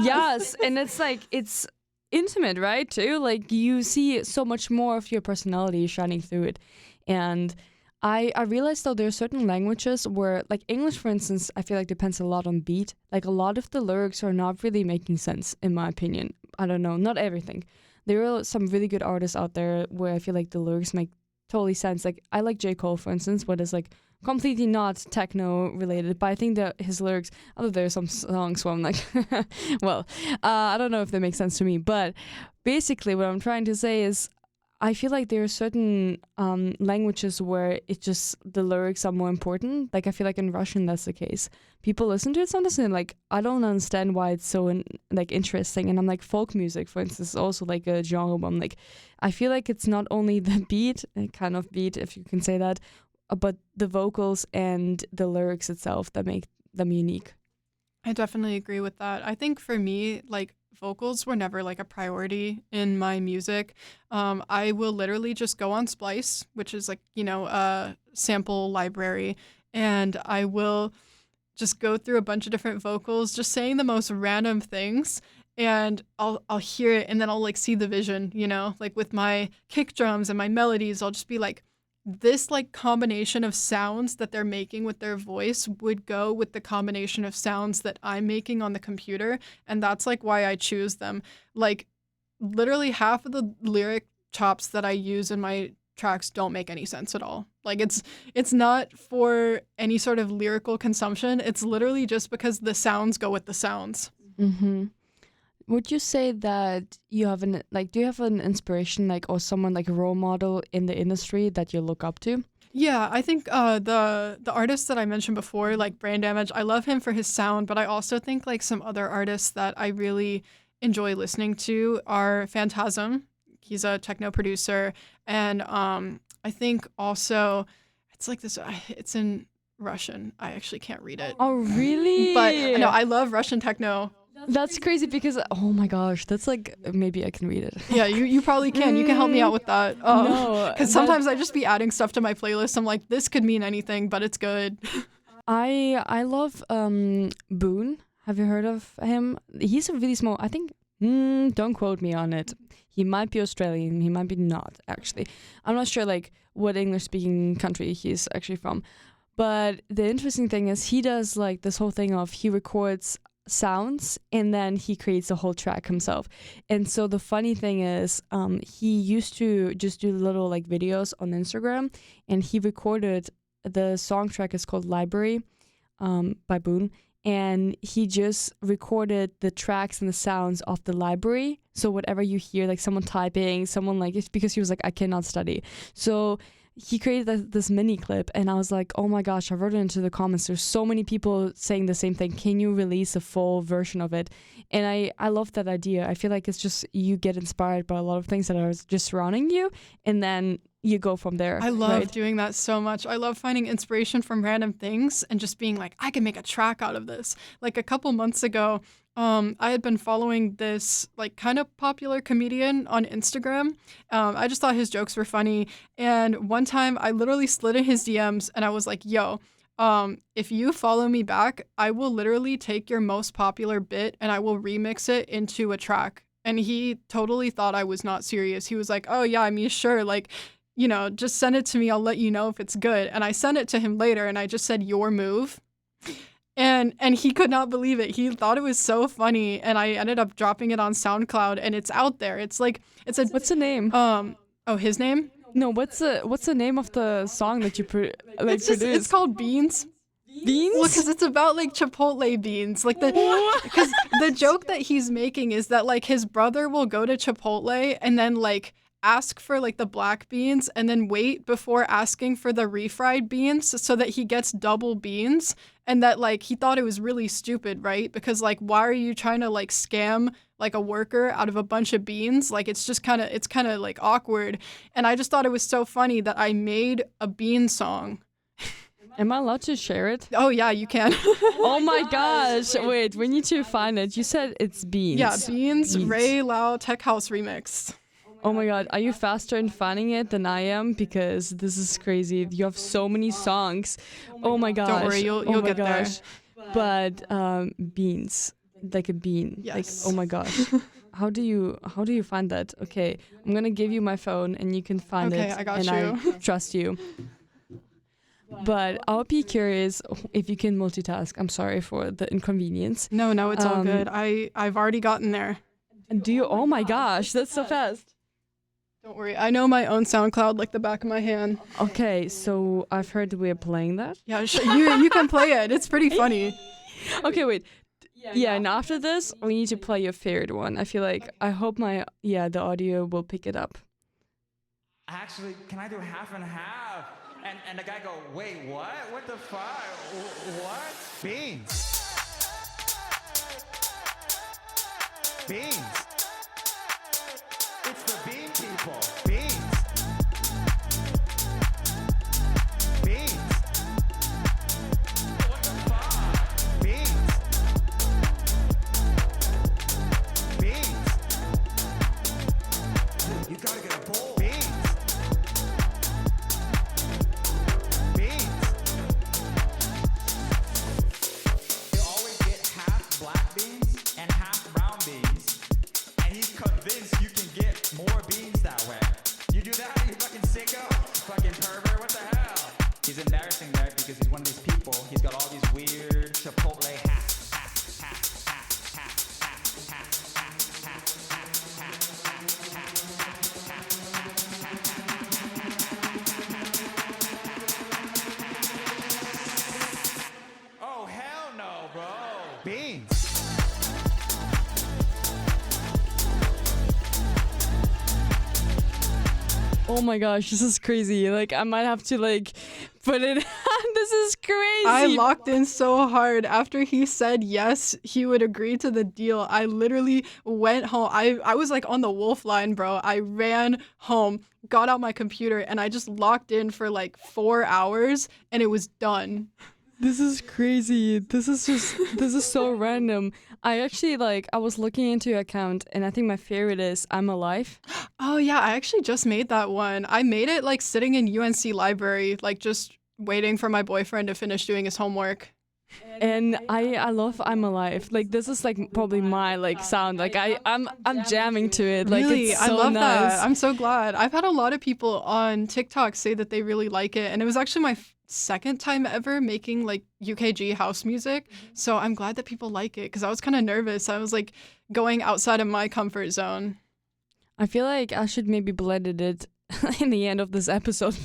yes, and it's like it's intimate, right? Too like you see so much more of your personality shining through it, and I realized though there are certain languages where like English, for instance, I feel like depends a lot on beat. Like a lot of the lyrics are not really making sense in my opinion. I don't know, not everything. There are some really good artists out there where I feel like the lyrics make totally sense. Like I like J. Cole, for instance, but it's like completely not techno related, but I think that his lyrics, although there are some songs where I'm like, well, I don't know if they make sense to me, but basically what I'm trying to say is I feel like there are certain languages where it just, the lyrics are more important. Like I feel like in Russian that's the case. People listen to it sometimes and like, I don't understand why it's so like interesting. And I'm like, folk music, for instance, is also like a genre where I'm like, I feel like it's not only the beat, kind of beat, if you can say that, but the vocals and the lyrics itself that make them unique. I definitely agree with that. I think for me, like vocals were never like a priority in my music. I will literally just go on Splice, which is like, you know, a sample library, and I will just go through a bunch of different vocals, just saying the most random things, and I'll hear it, and then I'll like see the vision, you know, like with my kick drums and my melodies, I'll just be like, this like combination of sounds that they're making with their voice would go with the combination of sounds that I'm making on the computer. And that's like why I choose them. Like literally half of the lyric chops that I use in my tracks don't make any sense at all. Like it's not for any sort of lyrical consumption. It's literally just because the sounds go with the sounds. Mm-hmm. Would you say that you have do you have an inspiration or someone like a role model in the industry that you look up to? Yeah, I think the artist that I mentioned before, like Brain Damage, I love him for his sound, but I also think like some other artists that I really enjoy listening to are Phantasm. He's a techno producer, and I think also it's like this. It's in Russian. I actually can't read it. Oh, really? But no, I love Russian techno. That's crazy because, oh my gosh, that's like, maybe I can read it. Yeah, you probably can. You can help me out with that. No, because sometimes I just be adding stuff to my playlist. I'm like, this could mean anything, but it's good. I love Boone. Have you heard of him? He's a really small, I think, don't quote me on it. He might be Australian, he might be not, actually. I'm not sure like what English-speaking country he's actually from. But the interesting thing is he does like this whole thing of he records sounds and then he creates a whole track himself. And so the funny thing is he used to just do little like videos on Instagram, and he recorded the song track is called Library by Boone, and he just recorded the tracks and the sounds of the library. So whatever you hear, like someone typing, someone like, it's because he was like, I cannot study. So he created this mini clip, and I was like, oh my gosh, I wrote it into the comments. There's so many people saying the same thing. Can you release a full version of it? And I love that idea. I feel like it's just, you get inspired by a lot of things that are just surrounding you, and then you go from there. I love doing that so much. I love finding inspiration from random things and just being like, I can make a track out of this. Like a couple months ago, I had been following this like kind of popular comedian on Instagram. I just thought his jokes were funny. And one time I literally slid in his DMs and I was like, yo, if you follow me back, I will literally take your most popular bit and I will remix it into a track. And he totally thought I was not serious. He was like, oh yeah, I mean, sure. Like, you know, just send it to me. I'll let you know if it's good. And I sent it to him later and I just said, your move. And he could not believe it. He thought it was so funny, and I ended up dropping it on SoundCloud, and it's out there. It's like What's the name? His name? No, what's the name of the song that you produced? It's called Beans. Beans? Well, because it's about like Chipotle beans. Like because the joke that he's making is that like his brother will go to Chipotle and then like ask for like the black beans and then wait before asking for the refried beans so that he gets double beans, and that like he thought it was really stupid, right? Because like, why are you trying to like scam like a worker out of a bunch of beans? Like it's kind of like awkward. And I just thought it was so funny that I made a bean song. Am I allowed to share it? Oh yeah, you can. Oh my gosh. Wait, we need to find it. You said it's Beans. Yeah, Beans. Ray Lau Tech House remix. Oh my god, are you faster in finding it than I am? Because this is crazy. You have so many songs. Oh my gosh. Don't worry, you'll get there. But beans, like a bean. Yes. Like, oh my gosh. How do you find that? Okay, I'm gonna give you my phone and you can find it. Okay, I got and you. I trust you. But I'll be curious if you can multitask. I'm sorry for the inconvenience. No, it's all good. I've already gotten there. And do you? Oh my gosh, that's so fast. Don't worry, I know my own SoundCloud like the back of my hand. Okay, so I've heard that we're playing that. Yeah, you can play it. It's pretty funny. Okay, wait. Yeah, and after this, we need to play your favorite one. I feel like, I hope the audio will pick it up. Actually, can I do half and half? And the guy go, wait, what? What the fuck? What? Beans. Beans. It's the bean people. Beans. Beans. What the fuck? Beans. Beans. You gotta get a bowl. Beans. Beans. You always get half black beans and half brown beans. And he's convinced you can get more beans that way. He's embarrassing there because he's one of these people. He's got all these weird Chipotle hats. Oh, hell no, bro. Beans. Oh my gosh, this is crazy. Like, I might have to like put it on. This is crazy. I locked in so hard. After he said yes, he would agree to the deal. I literally went home. I was like on the wolf line, bro. I ran home, got out my computer, and I just locked in for like 4 hours, and it was done. This is crazy. This is so random. I actually I was looking into your account, and I think my favorite is I'm Alive. Oh yeah, I actually just made that one. I made it like sitting in UNC library, like just waiting for my boyfriend to finish doing his homework. And I love I'm Alive. Like, this is like probably my like sound. Like I'm jamming to it. Like, Really? it's so I love nice. that. I'm so glad. I've had a lot of people on TikTok say that they really like it, and it was actually my second time ever making like UKG house music. So I'm glad that people like it, because I was kind of nervous. I was like going outside of my comfort zone. I feel like I should maybe blended it in the end of this episode,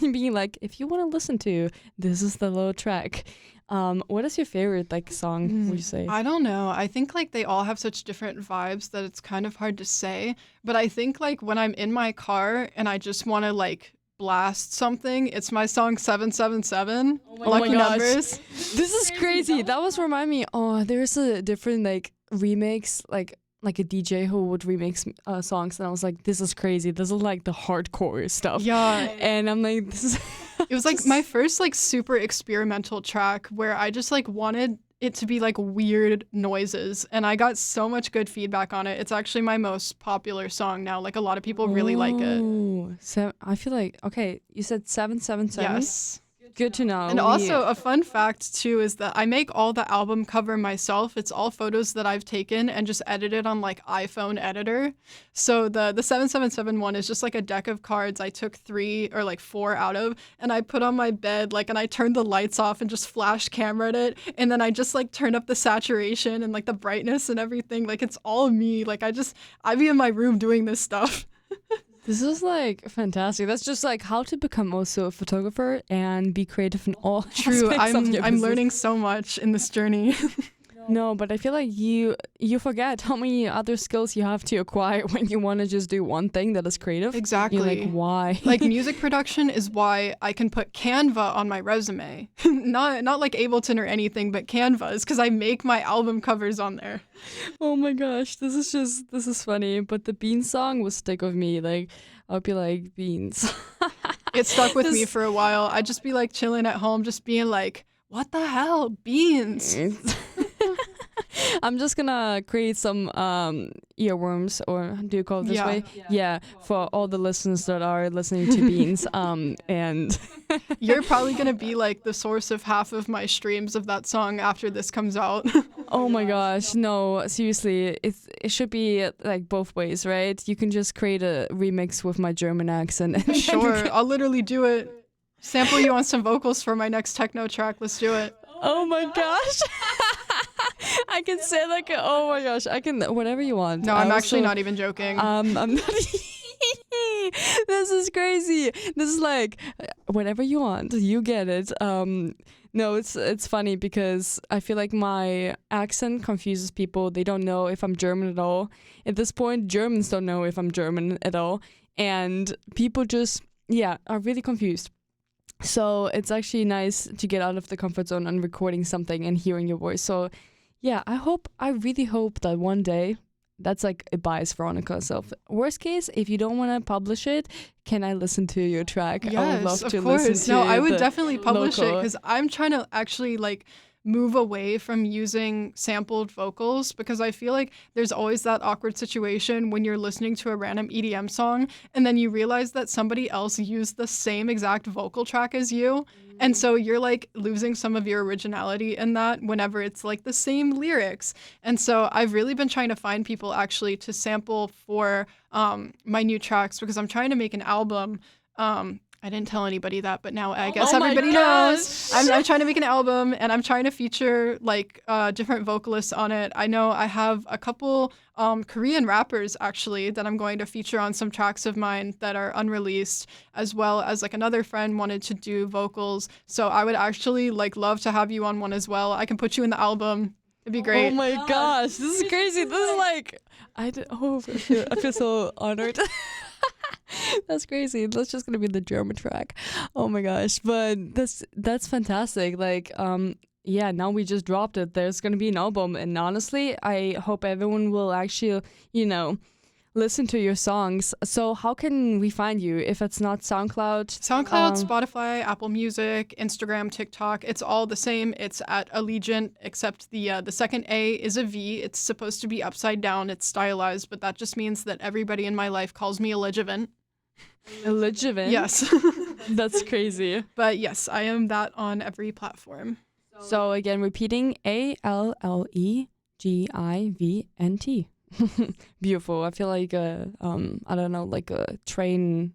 being like, if you want to listen to, this is the little track. What is your favorite like song? Would you say? I don't know. I think like they all have such different vibes that it's kind of hard to say. But I think like when I'm in my car and I just want to like blast something, it's my song 777. Lucky Numbers. This is crazy. That was remind me. Oh, there's a different like remix, like a DJ who would remix songs, and I was like, this is crazy. This is like the hardcore stuff. Yeah. And I'm like, this is. It was like my first like super experimental track where I just like wanted it to be like weird noises, and I got so much good feedback on it. It's actually my most popular song now. Like a lot of people really like it. So I feel like, okay, you said 777. Yes. Good to know. And also a fun fact too is that I make all the album cover myself. It's all photos that I've taken and just edited on like iPhone editor. So the 777 one is just like a deck of cards I took 3 or like 4 out of, and I put on my bed, like, and I turned the lights off and just flash cameraed it, and then I just like turned up the saturation and like the brightness and everything. Like, it's all me. Like, I be in my room doing this stuff. This is like fantastic. That's just like how to become also a photographer and be creative in all True. aspects of your I'm business. learning so much in this journey. No, but I feel like you forget how many other skills you have to acquire when you want to just do one thing that is creative. Exactly. You're like, why? Like, music production is why I can put Canva on my resume. not like Ableton or anything, but Canva is because I make my album covers on there. Oh my gosh, this is funny. But the Beans song will stick with me. Like, I'll be like, Beans. It stuck with me for a while. I'd just be like chilling at home, just being like, what the hell? Beans. I'm just gonna create some earworms, or do you call it this way? Yeah, for all the listeners that are listening to Beans. And you're probably gonna be like the source of half of my streams of that song after this comes out. oh my gosh, no, seriously, it should be like both ways, right? You can just create a remix with my German accent. And sure, I'll literally do it. Sample you on some vocals for my next techno track. Let's do it. Oh my gosh. I can say like, oh my gosh, I can, whatever you want. No, I'm actually not even joking. I'm not. This is crazy. This is like, whatever you want, you get it. No, it's funny because I feel like my accent confuses people. They don't know if I'm German at all. At this point, Germans don't know if I'm German at all. And people just, are really confused. So it's actually nice to get out of the comfort zone and recording something and hearing your voice. So yeah, I really hope that one day, that's like a bias, Veronica. So worst case, if you don't want to publish it, can I listen to your track? Yes, I would love to of course. listen to No, I would definitely publish it, local. because I'm trying to actually like move away from using sampled vocals, because I feel like there's always that awkward situation when you're listening to a random EDM song and then you realize that somebody else used the same exact vocal track as you. And so you're like losing some of your originality in that whenever it's like the same lyrics. And so I've really been trying to find people actually to sample for my new tracks, because I'm trying to make an album. I didn't tell anybody that, but now I guess Oh my everybody gosh. knows. I'm trying to make an album, and I'm trying to feature like different vocalists on it. I know I have a couple Korean rappers actually that I'm going to feature on some tracks of mine that are unreleased, as well as like another friend wanted to do vocals. So I would actually like love to have you on one as well. I can put you in the album. It'd be great. Oh my gosh, this is crazy. This is like, I feel so honored. That's crazy. That's just gonna be the German track. Oh my gosh, but that's fantastic. Like, yeah, now we just dropped it. There's gonna be an album, and honestly, I hope everyone will actually, listen to your songs. So how can we find you if it's not SoundCloud? SoundCloud, Spotify, Apple Music, Instagram, TikTok. It's all the same. It's at Allegivnt, except the second A is a V. It's supposed to be upside down. It's stylized, but that just means that everybody in my life calls me Allegivnt. Allegivnt? Yes. That's crazy. But yes, I am that on every platform. So again, repeating Allegivnt. Beautiful. I feel like I don't know, like a train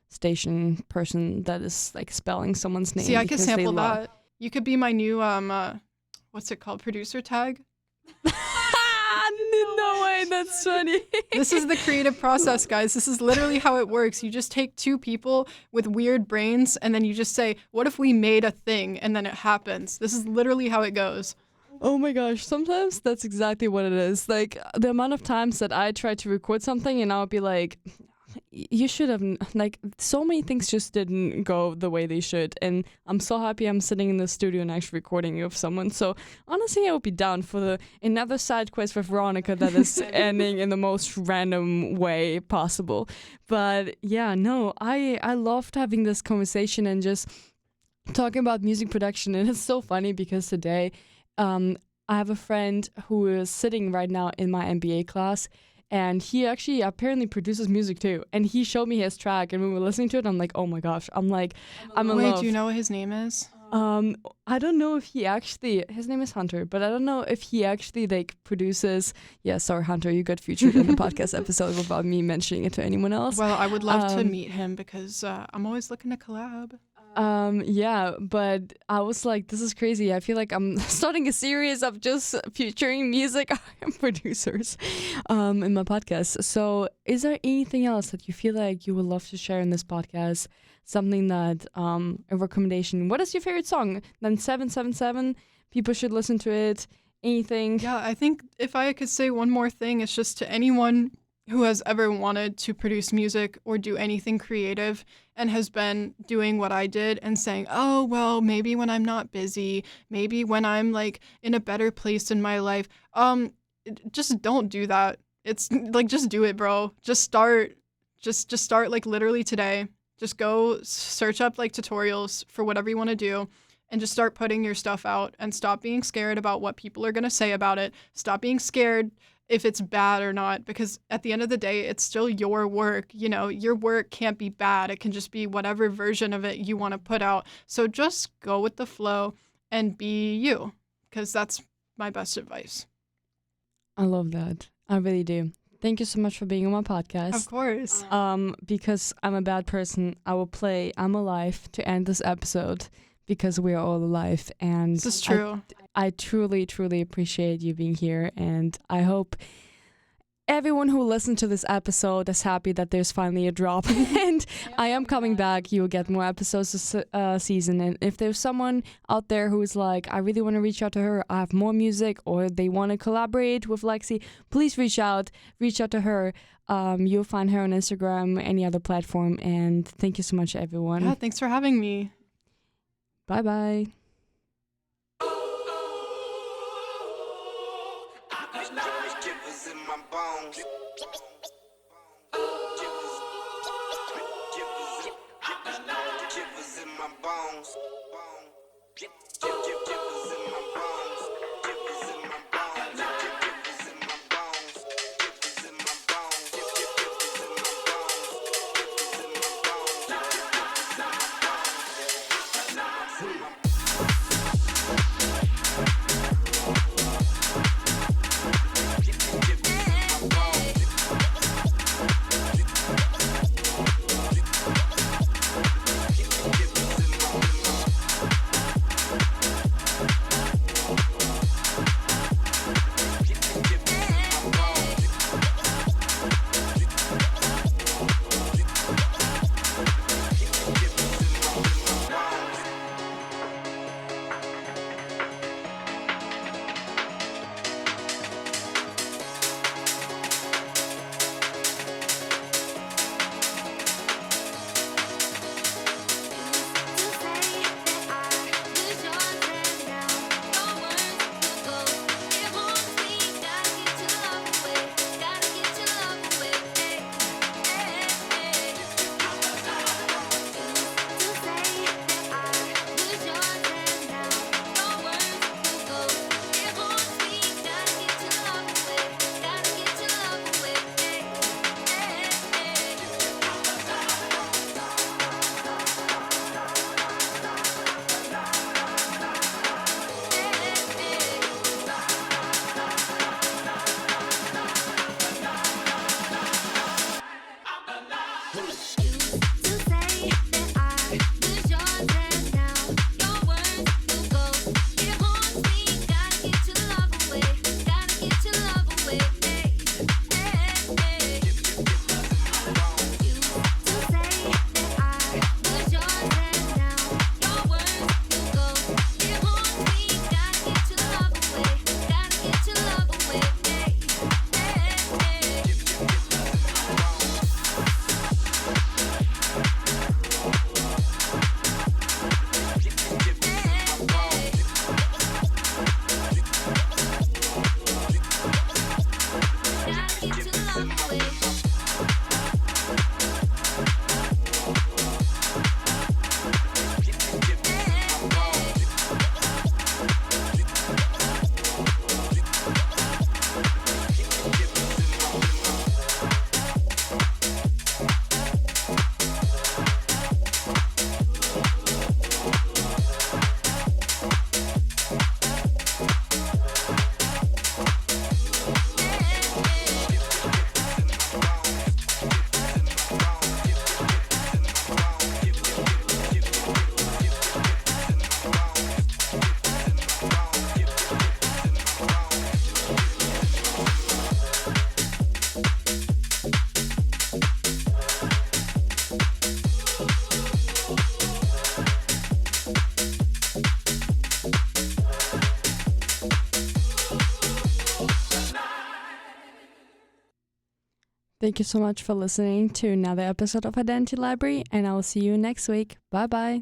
station person that is like spelling someone's name. See, I could because they sample love- that. You could be my new what's it called? Producer tag. No way, that's funny. This is the creative process, guys. This is literally how it works. You just take two people with weird brains and then you just say, what if we made a thing? And then it happens. This is literally how it goes. Oh my gosh, sometimes that's exactly what it is. Like the amount of times that I try to record something and I'll be like, you should have, like, so many things just didn't go the way they should. And I'm so happy I'm sitting in the studio and actually recording with someone. So honestly, I would be down for another side quest with Veronica that is ending in the most random way possible. But yeah, no, I loved having this conversation and just talking about music production. And it's so funny because today, I have a friend who is sitting right now in my MBA class, and he actually apparently produces music too. And he showed me his track, and when we were listening to it, I'm like, oh my gosh, I'm in Wait, love. do you know what his name is? I don't know if he actually, his name is Hunter, but I don't know if he actually like produces. Yeah, sorry, Hunter, you got featured in the podcast episode without me mentioning it to anyone else. Well, I would love to meet him because I'm always looking to collab. Yeah, but I was like, this is crazy. I feel like I'm starting a series of just featuring music producers in my podcast. So is there anything else that you feel like you would love to share in this podcast? Something that, a recommendation. What is your favorite song? Then 777, people should listen to it. Anything? Yeah, I think if I could say one more thing, it's just to anyone who has ever wanted to produce music or do anything creative and has been doing what I did and saying, oh, well, maybe when I'm not busy, maybe when I'm like in a better place in my life, just don't do that. It's like, just do it, bro. Just start like literally today. Just go search up like tutorials for whatever you want to do and just start putting your stuff out and stop being scared about what people are going to say about it. Stop being scared if it's bad or not, because at the end of the day, it's still your work. You know, your work can't be bad. It can just be whatever version of it you want to put out. So just go with the flow and be you, because that's my best advice. I love that. I really do. Thank you so much for being on my podcast. Of course. Because I'm a bad person, I will play I'm Alive to end this episode because we are all alive. And This is true. I truly, truly appreciate you being here. And I hope everyone who listened to this episode is happy that there's finally a drop. And I am coming back. You will get more episodes this season. And if there's someone out there who is like, I really want to reach out to her, I have more music, or they want to collaborate with Lexi, please reach out to her. You'll find her on Instagram, any other platform. And thank you so much, everyone. Yeah, thanks for having me. Bye-bye. Thank you so much for listening to another episode of Identity Library, and I will see you next week. Bye bye.